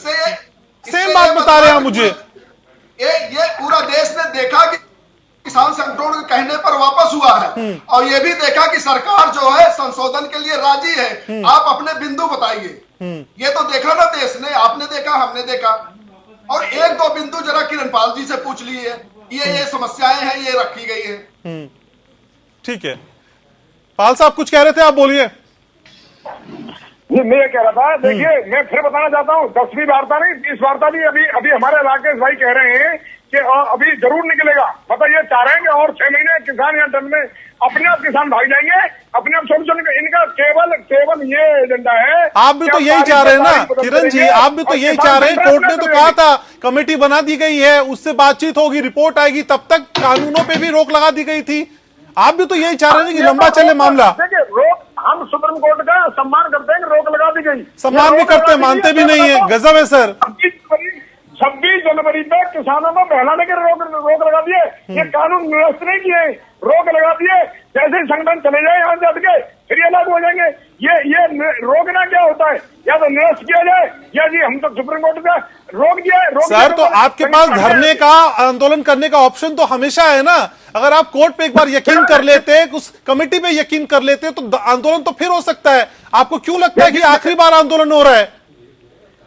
सेम बात बता रहे हैं मुझे। ये पूरा देश ने देखा कि किसान संगठनों के कहने पर वापस हुआ है, और ये भी देखा कि सरकार जो है संशोधन के लिए राजी है। आप अपने बिंदु बताइए, ये तो देखा ना देश ने, आपने देखा, हमने देखा, और 1-2 बिंदु जरा किरण पाल जी से पूछ लीजिए, ये समस्याएं हैं, ये रखी गई है। ठीक है, पाल साहब कुछ कह रहे थे, आप बोलिए। जी मैं ये कह रहा था, देखिए मैं फिर बताना चाहता हूँ, 10वीं वार्ता नहीं 20 वार्ता भी अभी हमारे राकेश भाई कह रहे हैं कि अभी जरूर निकलेगा। मतलब ये चाह रहे हैं कि और 6 महीने किसान या टन में अपने आप किसान भाग जाएंगे, अपने आप छोटे, इनका केवल ये एजेंडा है। आप भी तो यही चाह रहे हैं ना किरण जी, आप भी तो यही चाह रहे हैं। कोर्ट ने तो कहा था कमेटी बना दी गई है, उससे बातचीत होगी, रिपोर्ट आएगी, तब तक कानूनों पे भी रोक लगा दी गई थी। आप भी तो यही चाह रहे हैं कि लंबा चले मामला। देखिए रोक, हम सुप्रीम कोर्ट का सम्मान करते हैं कि रोक लगा दी गई, सम्मान भी करते हैं, मानते भी नहीं है, गजब है सर। 26 जनवरी तक किसानों को बहलाने के रोक लगा दिए। ये कानून निरस्त नहीं किए, रोक लगा दिए। जैसे ही संगठन चले जाए यहाँ से हट के फिर ये लागू हो जाएंगे। ये रोकना क्या होता है? या तो निरस्त किया जाए या जी हम तो सुप्रीम कोर्ट का रोक दिया। सर तो आपके पास धरने का, आंदोलन करने का ऑप्शन तो हमेशा है ना। अगर आप कोर्ट पे एक बार यकीन कर लेते हैं, उस कमेटी पे यकीन कर लेते हैं, तो आंदोलन तो फिर हो सकता है। आपको क्यों लगता है कि आखिरी बार आंदोलन हो रहा है?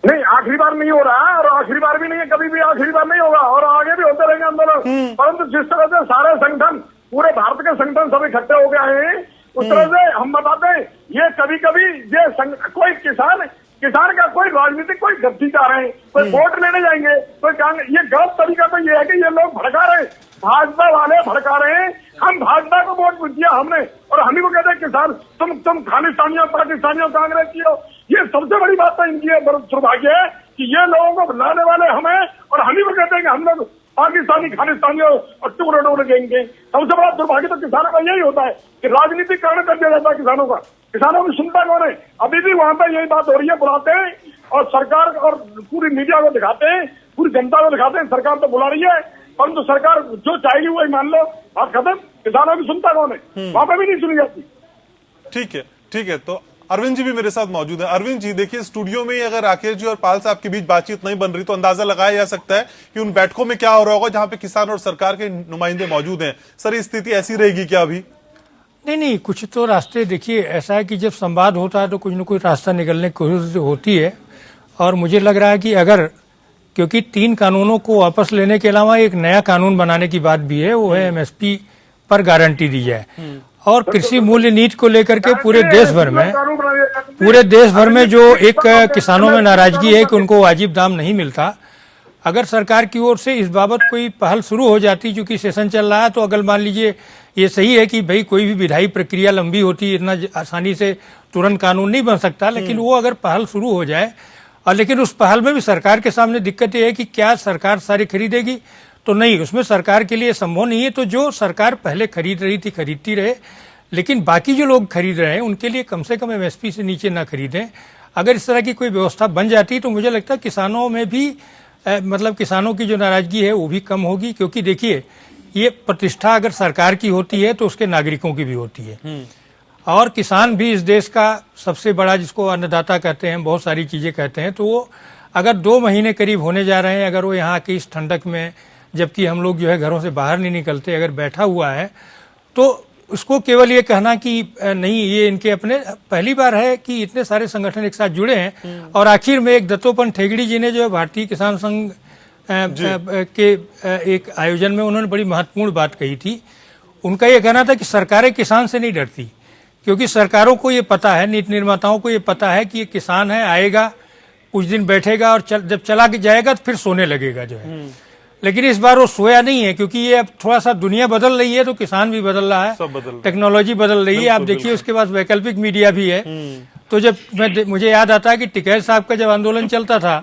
नहीं, आखिरी बार नहीं हो रहा है और आखिरी बार भी नहीं है, कभी भी आखिरी बार नहीं होगा और आगे भी होते रहेंगे आंदोलन। परंतु जिस तरह से सारे संगठन, पूरे भारत के संगठन सब इकट्ठे हो गए हैं, उस तरह से हम बताते हैं ये कभी कभी ये कोई किसान का कोई राजनीतिक कोई गद्दी चाह रहे हैं, कोई वोट लेने जाएंगे, कोई ये गलत तरीका तो ये है कि ये लोग भड़का रहे हैं, भाजपा वाले भड़का रहे हैं। हम भाजपा को वोट दिया हमने और हम ही को कहते हैं किसान तुम खालिस्तानियों पाकिस्तानियों कांग्रेस की हो। ये सबसे बड़ी बात तो इनकी है, दुर्भाग्य है कि ये लोगों को बुलाने वाले हमें और हम ही को कहते हैं कि हम लोग पाकिस्तानी खालिस्तानियों और टुकड़े देंगे। सबसे बड़ा दुर्भाग्य तो किसानों का यही होता है कि राजनीतिक कारण कर दिया जाता है किसानों का। किसानों की सुनता कौन है? अभी भी वहां पर यही बात हो रही है, बुलाते हैं और सरकार और पूरी मीडिया को दिखाते हैं, पूरी जनता को दिखाते हैं सरकार तो बुला रही है, परंतु सरकार जो चाहेगी वही मान लो, बात खत्म। किसानों की सुनता कौन है? वहां पर भी नहीं सुनी जाती। ठीक है। तो अरविंद जी भी मेरे साथ मौजूद है। अरविंद जी देखिए, स्टूडियो में अगर राकेश जी और पाल साहब के बीच बातचीत नहीं बन रही तो अंदाजा लगाया जा सकता है कि उन बैठकों में क्या हो रहा होगा जहां पे किसान और सरकार के नुमाइंदे मौजूद हैं। सर, ये स्थिति ऐसी रहेगी क्या अभी? नहीं, कुछ तो रास्ते देखिए, ऐसा है कि जब संवाद होता है तो कुछ न कुछ रास्ता निकलने की कोशिश होती है। और मुझे लग रहा है कि अगर, क्योंकि 3 कानूनों को वापस लेने के अलावा एक नया कानून बनाने की बात भी है, वो है एमएसपी पर गारंटी दी जाए। और कृषि मूल्य नीति को लेकर के पूरे देश भर में जो एक किसानों में नाराजगी है कि उनको वाजिब दाम नहीं मिलता, अगर सरकार की ओर से इस बाबत कोई पहल शुरू हो जाती, क्योंकि सेशन चल रहा है, तो अगर मान लीजिए ये सही है कि भाई कोई भी विधायी प्रक्रिया लंबी होती है, इतना आसानी से तुरंत कानून नहीं बन सकता, लेकिन वो अगर पहल शुरू हो जाए, और लेकिन उस पहल में भी सरकार के सामने दिक्कत ये है कि क्या सरकार सारी खरीदेगी? तो नहीं, उसमें सरकार के लिए संभव नहीं है। तो जो सरकार पहले खरीद रही थी खरीदती रहे, लेकिन बाकी जो लोग खरीद रहे हैं उनके लिए कम से कम एमएसपी से नीचे ना खरीदें। अगर इस तरह की कोई व्यवस्था बन जाती तो मुझे लगता है किसानों में भी मतलब किसानों की जो नाराजगी है वो भी कम होगी। क्योंकि देखिए, ये प्रतिष्ठा अगर सरकार की होती है तो उसके नागरिकों की भी होती है। और किसान भी इस देश का सबसे बड़ा, जिसको अन्नदाता कहते हैं, बहुत सारी चीजें कहते हैं, तो वो अगर 2 महीने करीब होने जा रहे हैं, अगर वो यहाँ की इस ठंडक में, जबकि हम लोग जो है घरों से बाहर नहीं निकलते, अगर बैठा हुआ है, तो उसको केवल ये कहना कि नहीं, ये इनके अपने, पहली बार है कि इतने सारे संगठन एक साथ जुड़े हैं। और आखिर में एक दत्तोपंत ठेगड़ी जी ने जो भारतीय किसान संघ के एक आयोजन में उन्होंने बड़ी महत्वपूर्ण बात कही थी। उनका ये कहना था कि सरकारें किसान से नहीं डरती, क्योंकि सरकारों को ये पता है, नीति निर्माताओं को ये पता है कि ये किसान है, आएगा, कुछ दिन बैठेगा और जब चला जाएगा तो फिर सोने लगेगा जो है। लेकिन इस बार वो सोया नहीं है, क्योंकि ये अब थोड़ा सा दुनिया बदल रही है तो किसान भी बदल रहा है, टेक्नोलॉजी बदल रही है। आप देखिए, उसके बाद वैकल्पिक मीडिया भी है। तो जब मुझे याद आता है कि टिकैत साहब का जब आंदोलन चलता था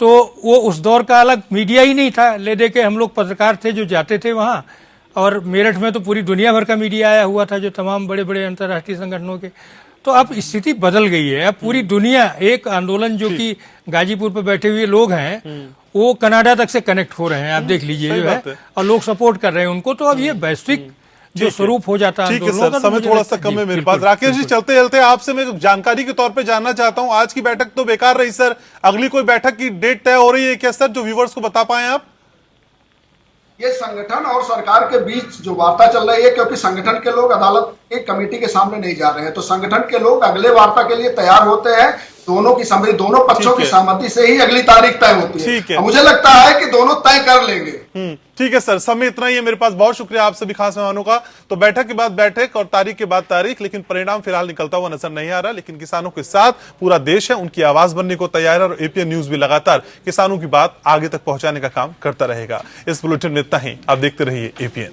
तो वो उस दौर का अलग मीडिया ही नहीं था। ले दे के हम लोग पत्रकार थे जो जाते थे वहां, और मेरठ में तो पूरी दुनिया भर का मीडिया आया हुआ था, जो तमाम बड़े बड़े अंतर्राष्ट्रीय संगठनों के। तो अब स्थिति बदल गई है। अब पूरी दुनिया, एक आंदोलन जो कि गाजीपुर पर बैठे हुए लोग हैं वो कनाडा तक से कनेक्ट हो रहे हैं, आप देख लीजिए जो है, और लोग सपोर्ट कर रहे हैं उनको। तो अब ये वैश्विक जो स्वरूप हो जाता है। ठीक है सर, समय थोड़ा सा कम है मेरे पास। राकेश जी, चलते चलते आपसे मैं जानकारी के तौर पे जानना चाहता हूं, आज की बैठक तो बेकार रही सर, अगली कोई बैठक की डेट तय हो रही है क्या सर, जो व्यूवर्स को बता पाए आप? ये संगठन और सरकार के बीच जो वार्ता चल रही है, क्योंकि संगठन के लोग अदालत की कमेटी के सामने नहीं जा रहे हैं, तो संगठन के लोग अगले वार्ता के लिए तैयार होते हैं। दोनों पक्षों की सहमति से ही अगली तारीख तय होती है। मुझे लगता है कि दोनों तय कर लेंगे। ठीक है सर, समय इतना ही है मेरे पास। बहुत शुक्रिया आप सभी खास मेहमानों का। तो बैठक के बाद बैठक और तारीख के बाद तारीख, लेकिन परिणाम फिलहाल निकलता हुआ नजर नहीं आ रहा। लेकिन किसानों के साथ पूरा देश है, उनकी आवाज बनने को तैयार है, और एपीएन न्यूज भी लगातार किसानों की बात आगे तक पहुंचाने का काम करता रहेगा। इस बुलेटिन में इतना ही। आप देखते रहिए एपीएन।